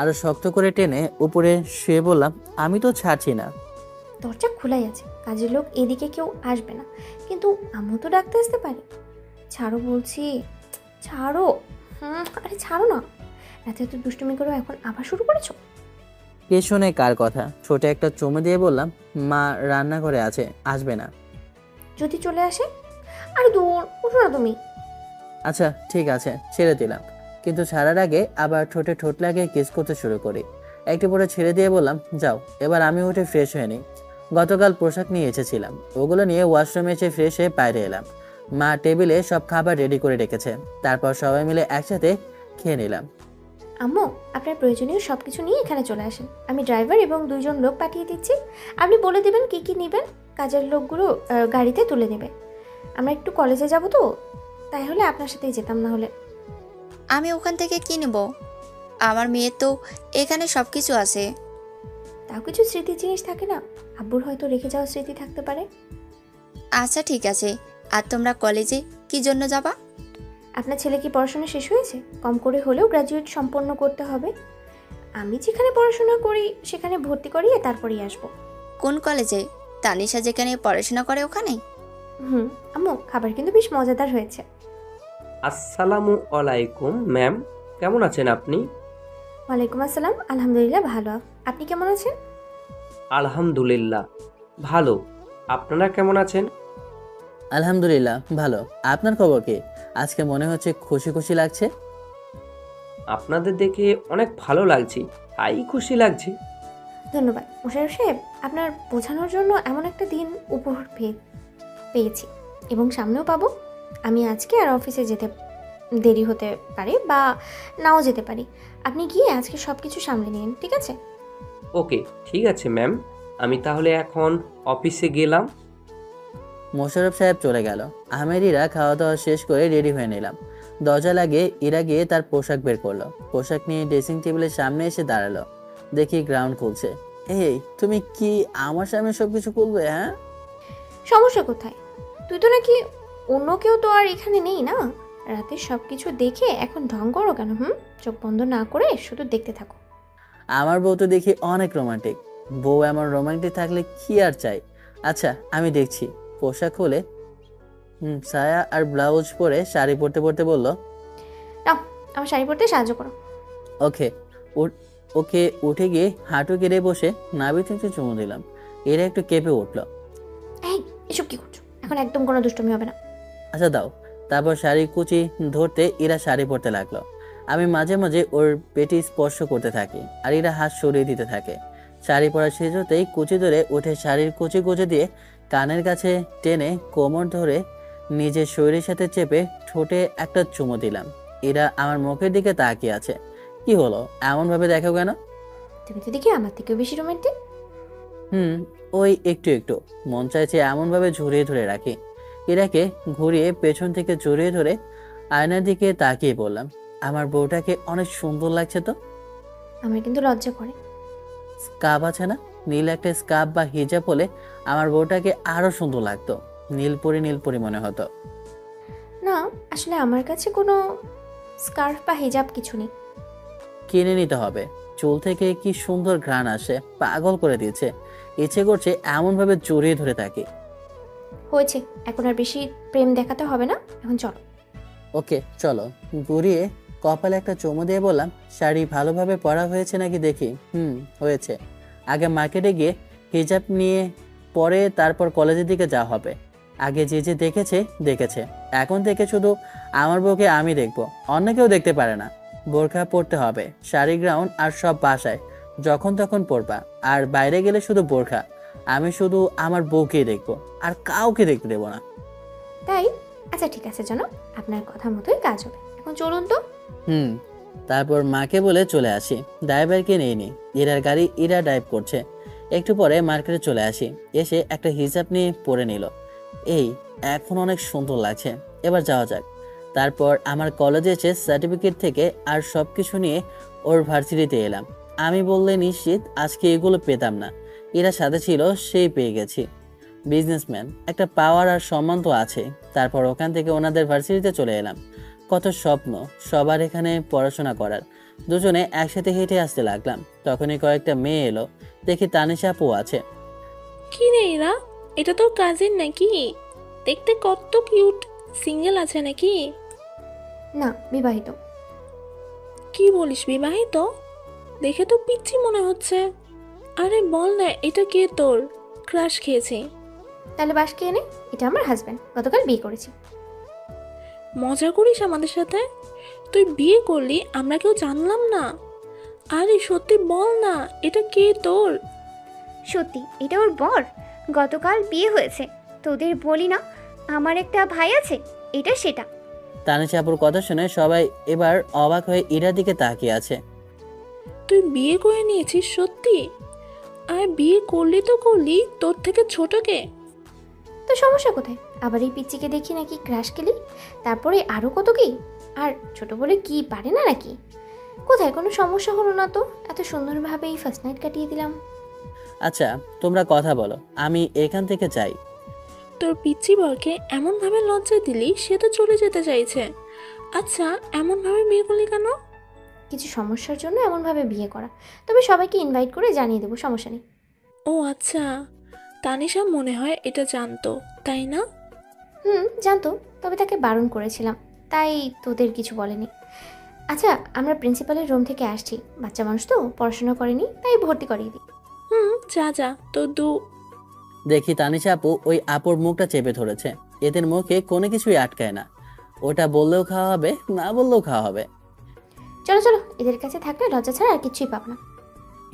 আরো শক্ত করে টেনে উপরে শুয়ে বললাম, আমি তো ছাড়ছি না। দরজা খোলাই আছে, কাজের লোক এদিকে কেউ আসবে না, কিন্তু আমিও তো ডাকতে আসতে পারি। ছাড়ো বলছি, ছাড়ো। আরে ছাড়ো না। রাতে এত দুষ্টুমি করো, এখন আবার শুরু করেছো? কে শোনে কার কথা? ছোটে একটা চুমু দিয়ে বললাম, মা রান্নাঘরে আছে, আসবে না। যদি চলে আসে? আরে দূর, উঠো না তুমি। আচ্ছা ঠিক আছে, ছেড়ে দিলাম। কিন্তু ছাড়ার আগে আবার ঠোঁটে ঠোঁট লাগিয়ে কিস করতে শুরু করি। একটু পরে ছেড়ে দিয়ে বললাম, যাও এবার আমি উঠে ফ্রেশ হয়ে নিই। গতকাল পোশাক নিয়ে এসেছিলাম, ওগুলো নিয়ে ওয়াশরুমে এসে ফ্রেশ হয়ে বাইরে এলাম। মা টেবিলে সব খাবার রেডি করে রেখেছে, তারপর সবাই মিলে একসাথে খেয়ে নিলাম। আম্মু, আপনার প্রয়োজনীয় সব কিছু নিয়ে এখানে চলে আসেন। আমি ড্রাইভার এবং 2 জন লোক পাঠিয়ে দিচ্ছি। আপনি বলে দেবেন কি কি নেবেন, কাজের লোকগুলো গাড়িতে তুলে নেবে। আমরা একটু কলেজে যাব তো, তাই হলে আপনার সাথেই যেতাম। না হলে আমি ওখান থেকে কি নেব? আমার মেয়ের তো এখানে সব কিছু আছে। তাও কিছু স্মৃতির জিনিস থাকে না, আব্বুর হয়তো রেখে যাওয়া স্মৃতি থাকতে পারে। আচ্ছা ঠিক আছে। আর তোমরা কলেজে কি জন্য যাবা? আপনার ছেলে কি পড়াশোনা শেষ হয়েছে? কম করে হলেও গ্র্যাজুয়েট সম্পন্ন করতে হবে। আমি যেখানে পড়াশোনা করি সেখানে ভর্তি করিয়ে তারপরেই আসবো। কোন কলেজে? তানিশা যেখানে পড়াশোনা করে ওখানে? আম্মু, খাবার কিন্তু বেশ মজাদার হয়েছে। আসসালামু আলাইকুম ম্যাম, কেমন আছেন আপনি? ওয়ালাইকুম আসসালাম, আলহামদুলিল্লাহ ভালো। আপনি কেমন আছেন? আলহামদুলিল্লাহ ভালো। আপনারা কেমন আছেন? আলহামদুলিল্লাহ ভালো। আপনার খবর কি? আজকে মনে হচ্ছে খুশি খুশি লাগছে। আপনাদের দেখে অনেক ভালো লাগছে, তাই খুশি লাগছে। ধন্যবাদ মোশাররফ সাহেব, আপনার বোঝানোর জন্য এমন একটা দিন উপহার পেয়েছি এবং সামনেও পাবো। আমি আজকে আর অফিসে যেতে দেরি হতে পারে বা নাও যেতে পারি। আপনি গিয়ে আজকে সব কিছু সামলে নিন, ঠিক আছে? ওকে ঠিক আছে ম্যাম, আমি তাহলে এখন অফিসে গেলাম। মোশাররফ সাহেব চলে গেল। আহমেদ ইরা খাওয়া দাওয়া শেষ করে রেডি হয়ে নিলাম। দরজা লাগিয়ে ইরা গিয়ে তার পোশাক বের করলো। পোশাক নিয়ে ড্রেসিং টেবিলের সামনে এসে দাঁড়ালো। দেখি গ্রাউন্ড খুলছে। এই তুমি কি আমার সামনে সবকিছু খুলবে? হ্যাঁ, সমস্যা কোথায়? তুই তো নাকি অন্য কেউ তো আর এখানে নেই না। রাতে সব কিছু দেখে এখন ঢং করো কেন? চোখ বন্ধ না করে শুধু দেখতে থাকো। আমার বউ তো দেখি অনেক রোমান্টিক। বউ এমন রোমান্টিক থাকলে কি আর চাই। আচ্ছা আমি দেখছি। পোশাক খুলে সায়া আর ব্লাউজ পরে শাড়ি পরতে পরতে বলল, নাও আমার শাড়ি পরতে সাহায্য করো। ওকে। ওকে উঠে গিয়ে হাঁটু কেড়ে বসে নাভি থেকে চুমু দিলাম। এরা একটু কেঁপে উঠলো। এই এসব কি করছো? এখন একদম কোনো দুষ্টুমি হবে না। আচ্ছা দাও। তারপর শাড়ি কুচি ধরতে এরা শাড়ি পরতে লাগলো। আমি মাঝে মাঝে ওর পেটি স্পর্শ করতে থাকি আর এরা হাত সরিয়ে দিতে থাকে। শাড়ি পরা শেষ হতেই কুচি ধরে উঠে শাড়ির কুচি কুচি দিয়ে কানের কাছে টেনে কোমর ধরে নিজের শরীরের সাথে চেপে ঠোঁটে একটা চুমু দিলাম। এরা আমার মুখের দিকে তাকিয়ে আছে। কি হলো, এমন ভাবে দেখো কেন? তুমি তো দেখি আমার থেকেও বেশি রোমান্টিক। ওই একটু একটু মন চাইছে এমন ভাবে ঝরিয়ে ধরে রাখি। এরাকে ঘুরিয়ে পেছন থেকে জড়িয়ে ধরে আয়নার দিকে তাকিয়ে বললাম, আমার বউটাকে অনেক সুন্দর লাগছে তো। আমার কিন্তু লজ্জা করে। স্কার্ফ আছে না? নীল একটা স্কার্ফ বা হিজাব হলে আমার বউটাকে আরো সুন্দর লাগতো। নীলপরি মনে হতো। না আসলে আমার কাছে কোনো স্কার্ফ বা হিজাব কিছু নেই। কিনে নিতে হবে। চুল থেকে কি সুন্দর ঘ্রাণ আসে, পাগল করে দিয়েছে। ইচ্ছে করছে এমন ভাবে জড়িয়ে ধরে থাকি। হয়েছে, এখন আর বেশি প্রেম দেখাতে হবে না, এখন চলো। ওকে চলো। ঘুরিয়ে কপালে একটা চুমু দিয়ে বললাম, শাড়ি ভালোভাবে পরা হয়েছে নাকি দেখি। হয়েছে। আগে মার্কেটে গিয়ে হিজাব নিয়ে পরে তারপর কলেজের দিকে যাওয়া হবে। আগে যে দেখেছে, এখন থেকে শুধু আমার বউকে আমি দেখবো, অন্য কেউ দেখতে পারে না। বোরখা পরতে হবে, শাড়ি গ্রাউন্ড আর সব বাসায় যখন তখন পরবা, আর বাইরে গেলে শুধু বোরখা। আমি শুধু আমার বউকেই দেখবো, আর কাউকে দেখতে দেবো না। তাই? আচ্ছা ঠিক আছে জানো, আপনার কথা মতোই কাজ হবে। এখন চলুন তো। তারপর মাকে বলে চলে আসি। ড্রাইভারকে নিয়ে নিই। ইরার গাড়ি ইরা ড্রাইভ করছে। একটু পরে মার্কেটে চলে আসি। এসে একটা হিসাব নিয়ে পরে নিল। এই এখন অনেক সুন্দর লাগছে, এবার যাওয়া যাক। তারপর আমার কলেজে এসে সার্টিফিকেট থেকে আর সব কিছু নিয়ে ওর ভার্সিটিতে এলাম। আমি বললে নিশ্চিত আজকে এগুলো পেতাম না। এরা সাথে ছিল, সেই পেয়ে গেছি। বিজনেসম্যান, একটা পাওয়ার আর সম্মান তো আছে। তারপর ওখান থেকে ওনাদের ভার্সিটিতে চলে এলাম। কত স্বপ্ন সবার এখানে পড়াশোনা করার। দুজনে একসাথে হেঁটে আসতে লাগলাম। তখনই কয়েকটা মেয়ে এলো, দেখি তানিশা আপু আছে। কি রে এরা, এটা তোর কাজিন নাকি? দেখতে কত কিউট। সিঙ্গেল আছে নাকি? না, বিবাহিত। কি বলিস, বিবাহিত? দেখে তো পিচ্ছি মনে হচ্ছে। আরে বল না, এটা কে তোর? ক্রাশ খেয়েছি। তাহলে বাস কে এনে? এটা আমার হাজব্যান্ড, গতকাল বিয়ে করেছি। মজা করিস আমাদের সাথে? তুই বিয়ে করলি, আমরা কেউ জানলাম না। আরে সত্যি বল না, এটা কে তোর? সত্যি এটা ওর বর। গতকাল বিয়ে হয়েছে। তোদের বলি না, আমার একটা ভাই আছে, এটা সেটা। তানিশা আপুর কথা শুনে সবাই এবার অবাক হয়ে ইরার দিকে তাকিয়ে আছে। তুই বিয়ে করে নিয়েছিস সত্যি? আর বিয়ে করলি তো করলি, তোর থেকে ছোট কে? তো সমস্যা কোথায়? আবার এই পিচ্চিকে দেখি নাকি ক্রাশ খেলি, তারপরে আরও কত কি। আর ছোট বলে কি পারে না নাকি? কোথায় কোনো সমস্যা হলো না তো? এত সুন্দরভাবে এই ফার্স্ট নাইট কাটিয়ে দিলাম। আচ্ছা তোমরা কথা বলো, আমি এখান থেকে যাই। তোর পিচ্ছি বরকে এমনভাবে লজ্জা দিলি, সে তো চলে যেতে চাইছে। আচ্ছা এমনভাবে বিয়ে করলি কেন? কিছু সমস্যার জন্য এমনভাবে বিয়ে করা। তবে সবাইকে ইনভাইট করে জানিয়ে দেবো, সমস্যা নেই। ও আচ্ছা, তানিশা মনে হয় এটা জানতো, তাই না? জানতো, তবে তাকে বারণ করেছিলাম, তাই তোদের কিছু বলেনি। আচ্ছা, আমরা প্রিন্সিপালের রুম থেকে আসছি। বাচ্চা মানুষ তো, পড়াশোনা করেনি, তাই ভর্তি করিয়ে দিই। যা যা, তোর দেখি তানিশা আপু ওই আপুর মুখটা চেপে ধরেছে। এদের মুখে কোনো কিছুই আটকায় না। ওটা বললেও খাওয়া হবে, না বললেও খাওয়া হবে। চলো চলো, এদের কাছে থাকলে লজ্জা ছাড়া আর কিছুই পাবো না।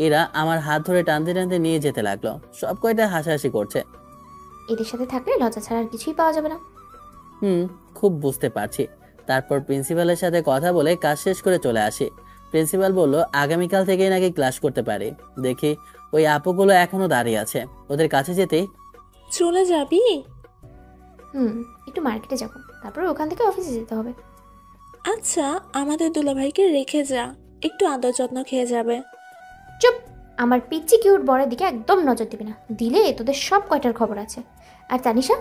এরা আমার হাত ধরে টানতে টানতে নিয়ে যেতে লাগলো। সব কয়টা হাসাহাসি করছে। এদের সাথে থাকলে লজ্জা ছাড়া আর কিছুই পাওয়া যাবে না। খুব বুঝতে পারছি। তারপর প্রিন্সিপালের সাথে কথা বলে কাজ শেষ করে চলে আসি। প্রিন্সিপাল বলল আগামীকাল থেকেই নাকি ক্লাস করতে পারি। দেখি ওই আপুগুলো এখনো দাঁড়িয়ে আছে। ওদের কাছে যেতেই, চলে যাবি? একটু মার্কেটে যাবো, তারপর ওখান থেকে অফিসে যেতে হবে। আচ্ছা, আমাদের দুলাভাইকে রেখে যা, একটু আদর যত্ন খেয়ে যাবে। চুপ! আমার পিচ্চি কিউট বরের দিকে একদম নজর দিবি না, দিলে তোদের সব কয়টার খবর আছে। আর তানিশা,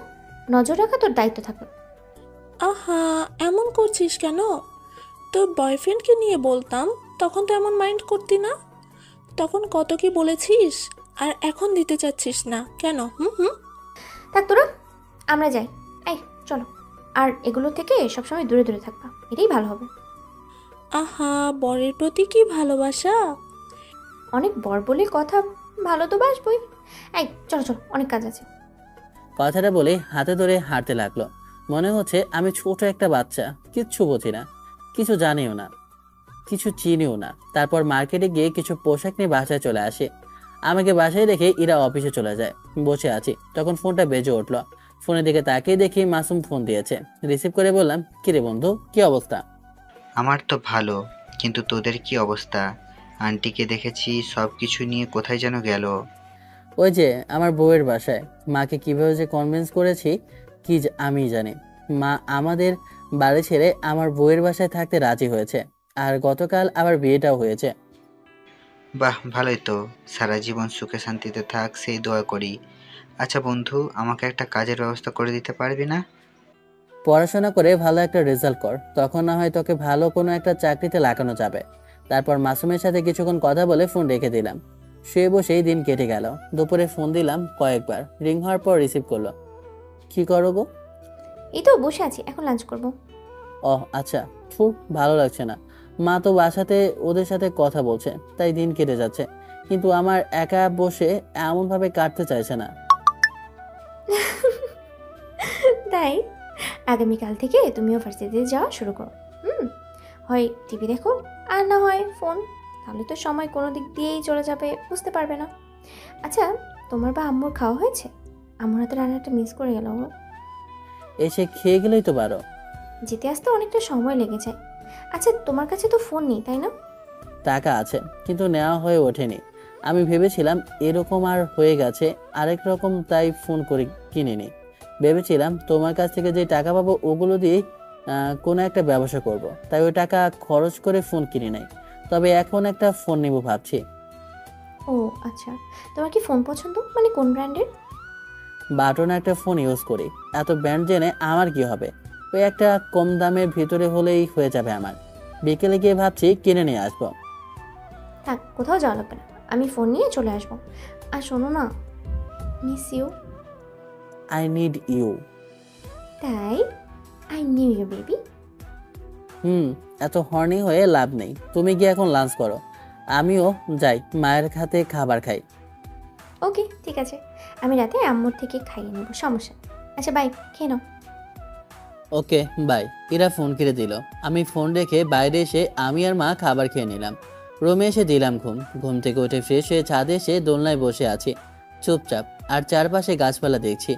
নজর রাখা তোর দায়িত্ব থাকবে। আহা, এমন করছিস কেন? তোর বয়ফ্রেন্ডকে নিয়ে বলতাম, তখন তো এমন মাইন্ড করতি না। তখন কত কি বলেছিস, আর এখন দিতে চাচ্ছিস না কেন? থাক তোরা, আমরা যাই। এই চলো। আর এগুলো থেকে সবসময় দূরে দূরে থাকবা, এটাই ভালো হবে। আহা, বরের প্রতি কি ভালোবাসা! অনেক বর বলে কথা, ভালো তো বাসবই। এই চলো চলো, অনেক কাজ আছে। কথাটা বলে হাতে ধরে হাঁটতে লাগলো। মনে হচ্ছে আমি ছোট একটা বাচ্চা, কিচ্ছু বুঝি না, কিছু জানিও না, কিছু চিনিও না। তারপর মার্কেটে গিয়ে কিছু পোশাক নিয়ে বাসায় চলে আসে। আমাকে বাসায় রেখে ইরা অফিসে চলে যায়। বসে আছি, তখন ফোনটা বেজে উঠলো। ফোনের দিকে তাকিয়ে দেখি মাসুম ফোন দিয়েছে। রিসিভ করে বললাম, কিরে বন্ধু, কি অবস্থা? আমার তো ভালো, কিন্তু তোদের কি অবস্থা? আন্টিকে দেখেছি সব কিছু নিয়ে কোথায় যেন গেল। ওই যে আমার বউয়ের বাসায়। মাকে কিভাবে যে কনভিন্স করেছি আমি জানি। মা আমাদের বাড়ি ছেড়ে আমার বউয়ের বাসায় থাকতে রাজি হয়েছে। আর গতকাল আবার বিয়েটাও হয়েছে। বাহ, ভালোই তো। সারা জীবন সুখে শান্তিতে থাক, সেই দোয়া করি। আচ্ছা বন্ধু, আমাকে একটা কাজের ব্যবস্থা করে দিতে পারবি না? পড়াশোনা করে ভালো একটা রেজাল্ট কর, তখন না হয় তোকে ভালো কোনো একটা চাকরিতে লাগানো যাবে। তারপর মাসুমের সাথে কিছুক্ষণ কথা বলে ফোন রেখে দিলাম। শুয়ে বসেই দিন কেটে গেল। দুপুরে ফোন দিলাম কয়েকবার, রিং হওয়ার পর রিসিভ করলো। কি করো গো? এই তো বসে আছি, এখন লাঞ্চ করব। আচ্ছা। খুব ভালো লাগছে না। মা তো বাসাতে ওদের সাথে কথা বলছে, তাই দিন কেটে যাচ্ছে। কিন্তু আমার একা বসে এমনভাবে কাটতে চাইছে না। তাই আগামীকাল থেকে তুমিও ভার্সিটিতে যাওয়া শুরু করো। হয় টিভি দেখো, আর না হয় ফোন। তাহলে তো সময় কোনো দিক দিয়েই চলে যাবে, বুঝতে পারবে না। আচ্ছা, তোমার বা আম্মুর খাওয়া হয়েছে? আম্মুর হাতে রান্নাটা মিস করে গেল। এসে খেয়ে গেলেই তো পারো। যেতে আসতে অনেকটা সময় লেগে যায়। আচ্ছা, তোমার কাছে তো ফোন নেই, তাই না? টাকা আছে, কিন্তু নেওয়া হয়ে ওঠেনি। আমি ভেবেছিলাম এরকম আর হয়ে গেছে আরেক রকম, তাই ফোন করে কিনে নিই। ভেবেছিলাম তোমার কাছ থেকে যে টাকা পাবো ওগুলো দিয়েই কোনো একটা ব্যবসা করব। তাই ওই টাকা খরচ করে ফোন কিনে নেই। তবে এখন একটা ফোন নেব ভাবছি। ও আচ্ছা, তোমার কি ফোন পছন্দ, মানে কোন ব্র্যান্ডের? বাটন একটা ফোন ইউজ করি, এত ব্র্যান্ড জেনে আমার কি হবে? ওই একটা কম দামের ভিতরে হলেই হয়ে যাবে আমার। বিকেলে গিয়ে ভাবছি কিনে নিয়ে আসবো। থাক, কোথাও যাওয়া লাগবে না, আমি ফোন নিয়ে চলে আসবো। আর শোনো না, miss you. I need you. তাই? I need you baby. এত হর্নি হয়ে লাভ নেই, তুমি গিয়ে এখন লাঞ্চ করো, আমিও যাই মায়ের হাতে খাবার খাই। ওকে ঠিক আছে, আমি রাতে আম্মুর থেকে খাইয়ে নেব, সমস্যা নেই। আচ্ছা বাই, খেয়ে নাও। Okay bye. ইরা ফোন কেটে দিল। আমি ফোন রেখে বাইরে এসে আমি আর মা খাবার খেয়ে নিলাম। রুমে এসে দিলাম ঘুম থেকে উঠে ফ্রেশ হয়ে ছাদে এসে দোলনায় বসে আছি চুপচাপ, আর চারপাশে গাছপালা দেখছি।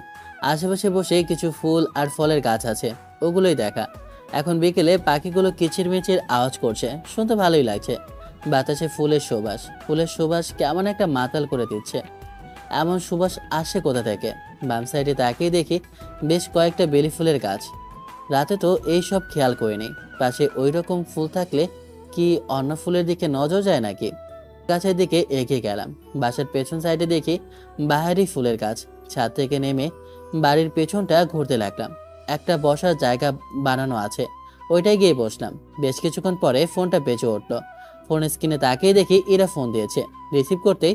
আশেপাশে বসে কিছু ফুল আর ফলের গাছ আছে, ওগুলোই দেখা। এখন বিকেলে পাখিগুলো কিচিরমিচির আওয়াজ করছে, শুনতে ভালোই লাগছে। বাতাসে ফুলের সুবাস কেমন একটা মাতাল করে দিচ্ছে। এমন সুবাস আসে কোথা থেকে? বাম সাইডে তাকিয়ে দেখি বেশ কয়েকটা বেলি ফুলের গাছ। রাতে তো এই সব খেয়াল করিনি। পাশে ওই রকম ফুল থাকলে কি অন্য ফুলের দিকে নজর যায় নাকি? গাছের দিকে এগিয়ে গেলাম। বাসার পেছন সাইডে দেখি বাহারি ফুলের গাছ। ছাদ থেকে নেমে বাড়ির পেছনটা ঘুরতে লাগলাম। একটা বসার জায়গা বানানো আছে, ওইটাই গিয়ে বসলাম। বেশ কিছুক্ষণ পরে ফোনটা বেজে উঠলো। ফোনের স্ক্রিনে তাকিয়ে দেখি এরা ফোন দিয়েছে। রিসিভ করতেই,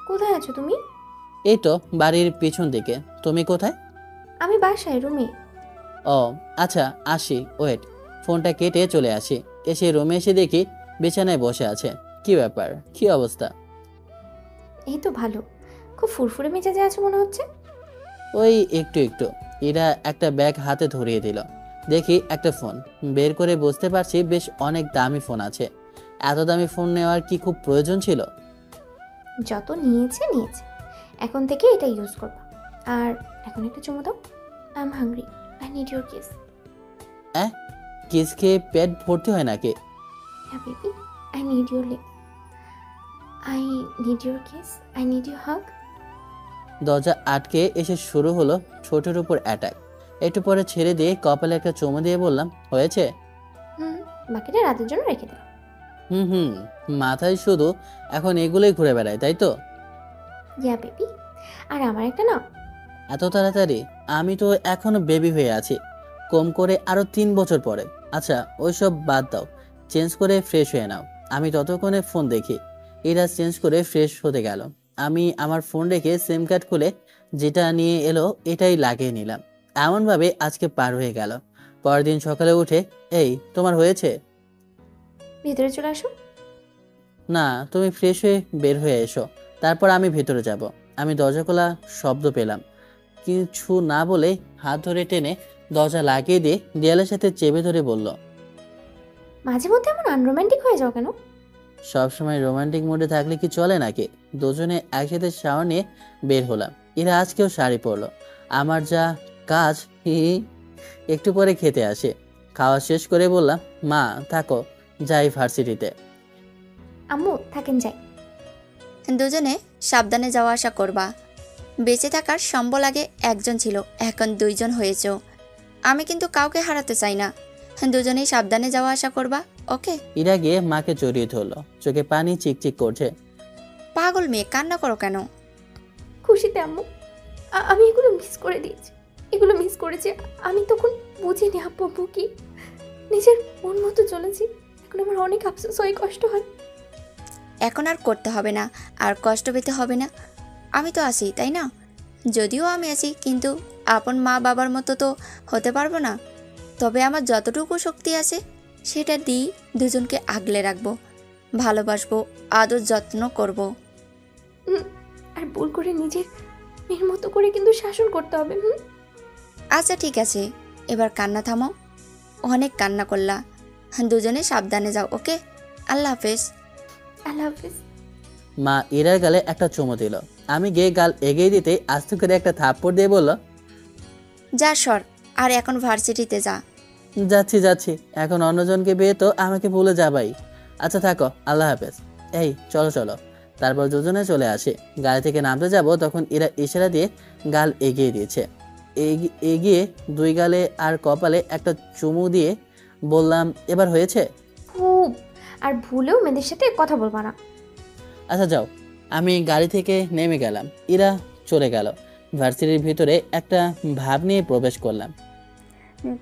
কোথায় আছো তুমি? এই তো বাড়ির পিছন দিকে। তুমি কোথায়? আমি বাসায়, রুমে। ও আচ্ছা, আসি, ওয়েট। ফোনটা কেটে চলে আসি। এসে রুমে এসে দেখি বিছানায় বসে আছে। কি ব্যাপার, কি অবস্থা? এই তো ভালো, খুব ফুরফুরে মেজাজে আছো মনে হচ্ছে। ওই একটু একটু। এরা একটা ব্যাগ হাতে ধরিয়ে দিল। দেখি একটা ফোন বের করে বুঝতে পারছি বেশ অনেক দামি ফোন আছে। এত দামি ফোন নেওয়ার কি খুব প্রয়োজন ছিল? যত নিয়েছে, এখন থেকে এটা ইউজ করবা। আর এখন একটু চুমু দাও। I am hungry, I need your kiss. Kiss খেয়ে পেট ভর্তি হয় নাকি? হ্যাঁ baby, I need your lip, I need your kiss, I need your hug. দরজা আটকে এসে শুরু হলো ঠোঁটের উপর অ্যাটাক। একটু পরে ছেড়ে দিয়ে কপালে একটা চুমু দিয়ে বললাম, হয়েছে? বাকিটা রাতের জন্য রেখে দাও। মাথায় শুধু এখন এগুলোই ঘুরে বেড়ায়, তাই তো? ইয়া বেবি, আর আমার একটা নাও। এত তাড়াতাড়ি? আমি তো এখনো বেবি হয়ে আছি। কম করে আরো 3 বছর পরে। আচ্ছা ওইসব বাদ দাও, চেঞ্জ করে ফ্রেশ হয়ে নাও। আমি ততক্ষণে ফোন দেখি। এরা চেঞ্জ করে ফ্রেশ হতে গেল। আমি আমার ফোন রেখে সিম কার্ড খুলে যেটা নিয়ে এলো এটাই লাগিয়ে নিলাম। এমনভাবে আজকে পার হয়ে গেল। পরের দিন সকালে উঠে, এই তোমার হয়েছে? ভেতরে চলে আসো। না, তুমি ফ্রেশ হয়ে বের হয়ে এসো, তারপর আমি ভেতরে যাব। আমি দরজা খোলা শব্দ পেলাম। কিছু না বলে হাত ধরে টেনে দরজা লাগিয়ে দিয়ে দেয়ালের সাথে চেপে ধরে বলল, মাঝে মধ্যে এমন আনরোম্যান্টিক হয়ে যাও কেন? সবসময় রোমান্টিক মুডে থাকলে কি চলে নাকি? দুজনে একসাথে শাওয়ার নিয়ে বের হলাম। এরা আজকেও শাড়ি পরলো। আমার যা কাজ, একটু পরে খেতে আসে। খাওয়া শেষ করে বললাম, মা থাকো, যাই ভার্সিটিতে। আম্মু থাকেন, যাই। দুজনে সাবধানে যাওয়া আসা করবা। বেঁচে থাকার সম্বল আগে একজন ছিল, এখন 2 জন হয়েছ। আমি কিন্তু কাউকে হারাতে চাই না। দুজনেই সাবধানে যাওয়া আসা করবা, ওকে? ইরা গিয়ে মাকে জড়িয়ে ধরলো। চোখে পানি চিকচিক করছে। পাগল মেয়ে, কান্না করো কেন? খুশিতে আম্মু, আমি এগুলো মিস করে দিয়েছি, এগুলো মিস করেছি। আমি তখন বুঝিনি আব্বু কি নিজের মন মতো চলেছি। এখন আমার অনেক আফসোস হয়, কষ্ট হয়। এখন আর করতে হবে না, আর কষ্ট পেতে হবে না। আমি তো আছি, তাই না? যদিও আমি আছি, কিন্তু আপন মা বাবার মতো তো হতে পারবো না। তবে আমার যতটুকু শক্তি আছে সেটা দিয়ে দুজনকে আগলে রাখবো, ভালোবাসবো, আদর যত্ন করব। আর ভুল করে নিজের মেয়ের মতো করে কিন্তু শাসন করতে হবে। আচ্ছা ঠিক আছে, এবার কান্না থামো, অনেক কান্না করলা। দুজনে সাবধানে যাও, ওকে? আল্লাহ হাফেজ। আল্লাহ হাফেজ। মা ইরার গালে একটা চুমু দিল। আমি গিয়ে গাল এগিয়ে দিতে আস্তে করে একটা থাপ্পড় দিয়ে বলল, যা সর, আর এখন ভার্সিটিতে যা। যাচ্ছি। এখন অন্যজনকে বিয়ে তো আমাকে ভুলে যাবাই। আচ্ছা থাকো, আল্লাহ হাফেজ। এই চলো। তারপর দুজনে চলে আসে। গাড়ি থেকে নামতে যাব, তখন এরা ইশারা দিয়ে গাল এগিয়ে দিয়েছে। এগিয়ে 2 গালে আর কপালে একটা চুমু দিয়ে বললাম, এবার হয়েছে? খুব। আর ভুলেও মেয়েদের সাথে কথা বলবা না। আচ্ছা যাও। আমি গাড়ি থেকে নেমে গেলাম। ইরা চলে গেল। ভার্সিটির ভিতরে একটা ভাব নিয়ে প্রবেশ করলাম।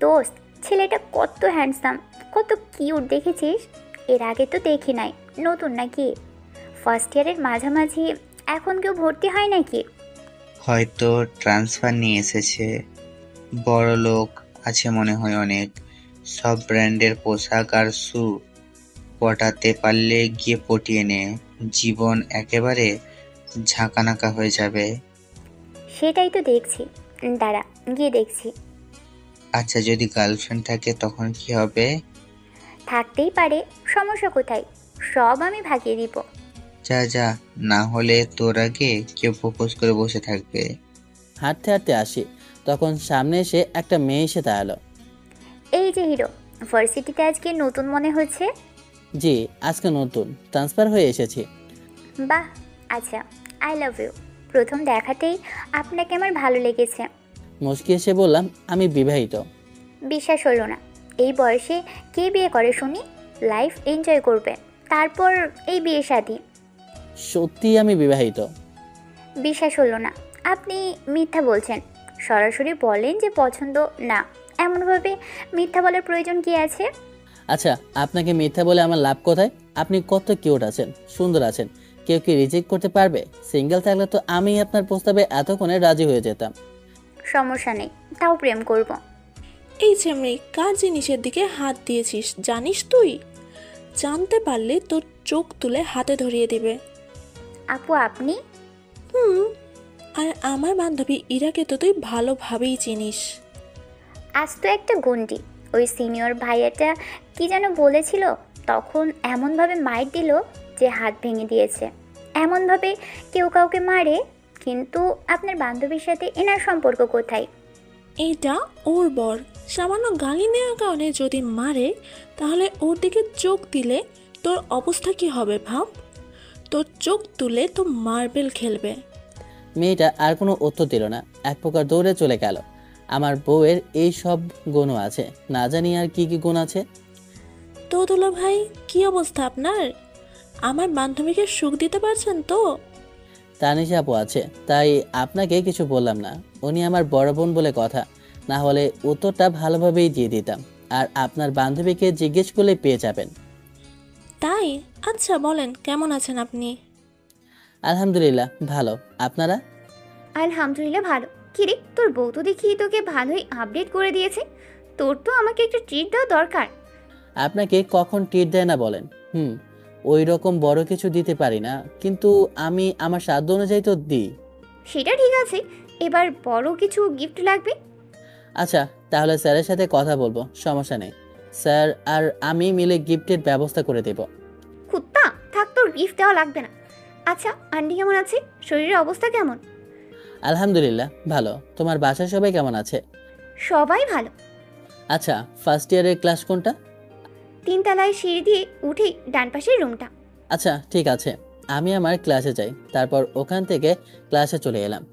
দোস্ত, ছেলেটা কত হ্যান্ডসাম, কত কিউট দেখেছিস? এর আগে তো দেখি নাই। নতুন নাকি? ফার্স্ট ইয়ারের মাঝামাঝি, এখন কেউ ভর্তি হয় নাকি? হয়তো ট্রান্সফার নিয়ে এসেছে। বড় লোক আছে মনে হয় অনেক। সব ব্র্যান্ডের পোশাক আর শু। পটাতে পারলে গিয়ে পটিয়ে নে, জীবন একেবারে ঝাঁকানাকা হয়ে যাবে। সেটাই তো দেখছি। দাঁড়া, গিয়ে দেখছি। আচ্ছা, যদি গার্লফ্রেন্ড থাকে তখন কি হবে? থাকতেই পারে, সমস্যা কোথায়? সব আমি ভাগিয়ে দিব। যা যা, না হলে তোর আগে কেউ প্রপোজ করে বসে থাকবে। হাঁটতে হাঁটতে আসি, তখন সামনে এসে একটা মেয়ে এসে দাঁড়ালো। এই যে হিরো, ভার্সিটিতে আজকে নতুন মনে হচ্ছে। জি, আজকে নতুন ট্রান্সফার হয়ে এসেছি। বাহ, আচ্ছা, আই লাভ ইউ। প্রথম দেখাতেই আপনাকে আমার ভালো লেগেছে। মুচকি এসে বললাম, আমি বিবাহিত। বিশ্বাস হলো না। এই বয়সে কে বিয়ে করে শুনি? লাইফ এনজয় করবে, তারপর এই বিয়ে শাদী। সত্যি আমি বিবাহিত। বিশ্বাস হলো না। আপনি মিথ্যা বলছেন। সরাসরি বলেন যে পছন্দ না। এমনভাবে মিথ্যা বলার প্রয়োজন কি আছে? আচ্ছা, আপনাকে মিথ্যা বলে আমার লাভ কোথায়? আপনি কত কিউট আছেন, সুন্দর আছেন। কেউ কি রিজেক্ট করতে পারবে? সিঙ্গেল থাকলে তো আমি আপনার প্রস্তাবে এতক্ষণে রাজি হয়ে যেতাম। সমস্যা নেই, তাও প্রেম করব। এই ছেমরি, কার জিনিসের দিকে হাত দিয়েছিস জানিস তুই? জানতে পারলে তোর চোখ তুলে হাতে ধরিয়ে দিবে। আপু আপনি? আর আমার বান্ধবী ইরাকে তো তুই ভালোভাবেই চিনিস। আজ তো একটা গন্ডি। ওই সিনিয়র ভাইয়াটা কি যেন বলেছিল, তখন এমনভাবে মাইর দিল যে হাত ভেঙে দিয়েছে। এমনভাবে কেউ কাউকে মারে, কিন্তু আপনার বান্ধবীর সাথে এনার সম্পর্ক কোথায়? এইটা ওর বর। সামান্য গালি নেওয়ার কারণে যদি মারে, তাহলে ওর দিকে চোখ দিলে তোর অবস্থা কি হবে ভাব। তোর চোখ তুলে তো মার্বেল খেলবে। মেয়েটা আর কোনো উত্তর দিল না, এক প্রকার দৌড়ে চলে গেল। আমার বউয়ের এই সব গুণও আছে, না জানি আর কি কি গুণ আছে। তো দুলা ভাই, কি অবস্থা আপনার? আমার বান্ধবীকে সুখ দিতে পারছেন তো? তানিশা আপু আছে, তাই আপনাকে কিছু বললাম না। উনি আমার বড় বোন বলে কথা, না হলে উত্তরটা ভালোভাবেই দিয়ে দিতাম। আর আপনার বান্ধবীকে জিজ্ঞেস করলে পেয়ে যাবেন। তাই? আচ্ছা বলেন, কেমন আছেন আপনি? আলহামদুলিল্লাহ ভালো। আপনারা? আলহামদুলিল্লাহ ভালো। কিরে, তোর বউ তো দেখি তোকে ভালোই আপডেট করে দিয়েছে। তোর তো আমাকে একটু ট্রিট দেওয়া দরকার। আপনাকে কখন ট্রিট দেয় না বলেন? ওই রকম বড় কিছু দিতে পারি না, কিন্তু আমি আমার সাধ্য অনুযায়ী তো দিই। সেটা ঠিক আছে, এবার বড় কিছু গিফট লাগবে। আচ্ছা, তাহলে স্যারের সাথে কথা বলবো, সমস্যা নেই। স্যার আর আমি মিলে গিফটের ব্যবস্থা করে দেব। কুত্তা, থাক, তোর গিফট দেওয়া লাগবে না। আচ্ছা, আন্টি কেমন আছে? শরীরের অবস্থা কেমন? আলহামদুলিল্লাহ ভালো। তোমার বাসায় সবাই কেমন আছে? সবাই ভালো। আচ্ছা, ফার্স্ট ইয়ারের ক্লাস কোনটা? 3 তলায় সিঁড়ি দিয়ে উঠেই ডান পাশের রুমটা। আচ্ছা ঠিক আছে, আমি আমার ক্লাসে যাই, তারপর ওখান থেকে ক্লাসে চলে এলাম।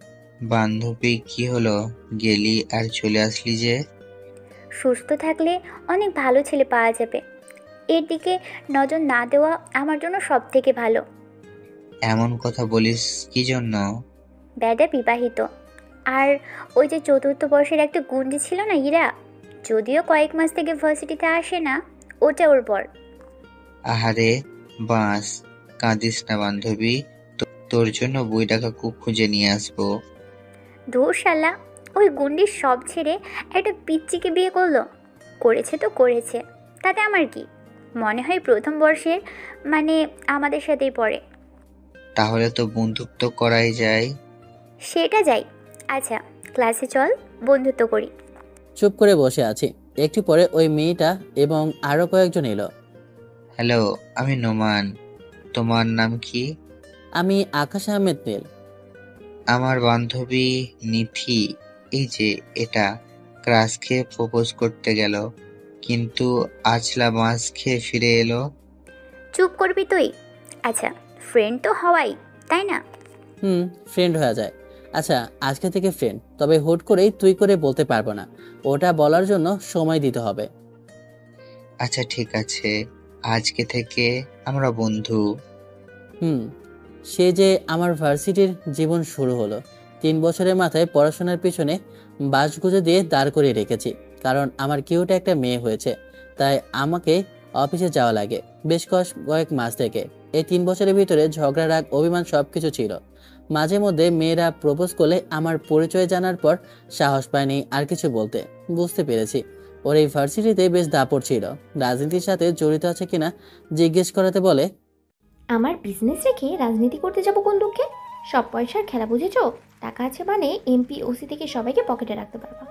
বান্ধবী, কি হলো? গেলি আর চলে আসলি যে? সুস্থ থাকলে অনেক ভালো ছেলে পাওয়া যাবে। এর দিকে নজর না দেওয়া আমার জন্য সব থেকে ভালো। এমন কথা বলিস কি জন্য? ব্যাডা বিবাহিত। আর ওই যে 4র্থ বর্ষের একটা গুন্ডি ছিল না, ইরা, যদিও কয়েক মাস থেকে ভার্সিটিতে আসে না, ওটা ওর বর। আহারে বাঁশ, কাঁদিস না বান্ধবী, তোর জন্য বই টাকা খুব খুঁজে নিয়ে আসবো। ধুর শালা, ওই গুন্ডির সব ছেড়ে একটা পিচ্চিকে বিয়ে করলো। করেছে তো করেছে, তাতে আমার কি? মনে হয় প্রথম বর্ষের, মানে আমাদের সাথেই পড়ে। তাহলে তো বন্ধুত্ব করাই যায়। সেটা যাই। আচ্ছা, ক্লাসে চল, বন্ধুত্ব করি। চুপ করে বসে আছি। একটু পরে ওই মেয়েটা এবং আরো কয়েকজন এলো। হ্যালো, আমি নোমান। তোমার নাম কি? আমি আকাশ আহমেদ নীল। আমার বান্ধবী নিথি। এই যে এটা, ক্রাশ খেয়ে প্রপোজ করতে গেল, কিন্তু আজলা বাঁশ খেয়ে ফিরে এলো। চুপ করবি তুই? আচ্ছা, ফ্রেন্ড তো হওয়াই, তাই না? ফ্রেন্ড হয়ে যায়। আচ্ছা, আজকে থেকে ফ্রেন্ড, তবে হুট করেই তুই করে বলতে পারবো না। ওটা বলার জন্য সময় দিতে হবে। আচ্ছা ঠিক আছে, আজকে থেকে আমরা বন্ধু। সে যে আমার ভার্সিটির জীবন শুরু হলো। 3 বছরের মাথায় পড়াশোনার পিছনে বাস গুঁজে দিয়ে দাঁড় করিয়ে রেখেছি, কারণ আমার কিউট একটা মেয়ে হয়েছে, তাই আমাকে অফিসে যাওয়া লাগে বেশ কয়েক মাস থেকে। এই 3 বছরের ভিতরে ঝগড়া, রাগ, অভিমান সবকিছু ছিল। মাঝে মধ্যে মেয়েরা প্রপোজ করলে আমার পরিচয় জানার পর সাহস পায়নি আর কিছু বলতে। বুঝতে পেরেছি ওর এই ভার্সিটিতে বেশ দাপট ছিল। রাজনীতির সাথে জড়িত আছে কিনা জিজ্ঞেস করাতে বলে, আমার বিজনেস রেখে রাজনীতি করতে যাব কোন দুঃখে? সব পয়সার খেলা বুঝেছ? টাকা আছে মানে এমপি ওসি থেকে সবাইকে পকেটে রাখতে পারবা।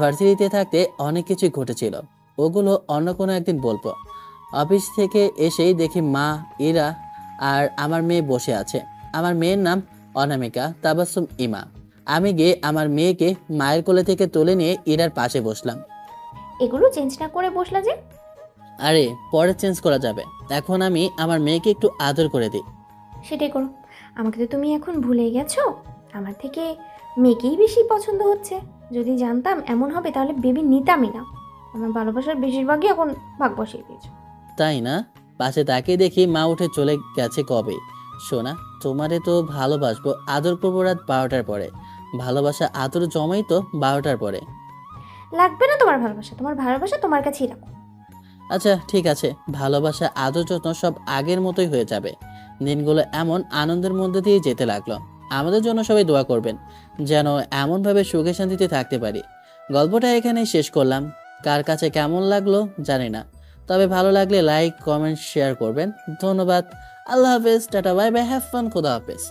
ভার্সিটিতে থাকতে অনেক কিছুই ঘটেছিল, ওগুলো অন্য কোনো একদিন বলবো। অফিস থেকে এসেই দেখি মা, ইরা আর আমার মেয়ে বসে আছে। আমার মেয়ের নাম অনামিকা তাবাসসুম ইমা। আমি গিয়ে আমার মেয়েকে মায়ের কোলে থেকে তুলে নিয়ে ইরার পাশে বসলাম। এগুলো চেঞ্জ না করে বসলা যে? আরে পরে চেঞ্জ করা যাবে, এখন আমি আমার মেয়েকে একটু আদর করে দিই। সেটাই করো। আমাকে তো তুমি এখন ভুলে গেছো। আমার থেকে মেয়েকেই বেশি পছন্দ হচ্ছে। যদি জানতাম এমন হবে তাহলে বেবি নিতামই না। আমার ভালোবাসার বেশিরভাগই এখন ভাগ বসিয়ে দিয়েছো। তাই না? পাশে তাকিয়ে দেখি মা উঠে চলে গেছে কবে। সোনা, তোমারে তো ভালোবাসবো, আদর করবো রাত 12টার পরে। ভালোবাসা আদর জমাই তো 12টার পরে। লাগবে না তোমার ভালোবাসা, তোমার ভালোবাসা তোমার কাছেই রাখো। আচ্ছা ঠিক আছে, ভালোবাসা আদর যত্ন সব আগের মতোই হয়ে যাবে। দিনগুলো এমন আনন্দের মধ্যে দিয়ে যেতে লাগলো। আমাদের জন্য সবাই দোয়া করবেন যেন এমনভাবে সুখে শান্তিতে থাকতে পারি। গল্পটা এখানেই শেষ করলাম। কার কাছে কেমন লাগলো জানি না, তবে ভালো লাগলে লাইক, কমেন্ট, শেয়ার করবেন। ধন্যবাদ। আল্লাহ হাফেজ, tata, bye bye, have fun, খোদা হাফেজ।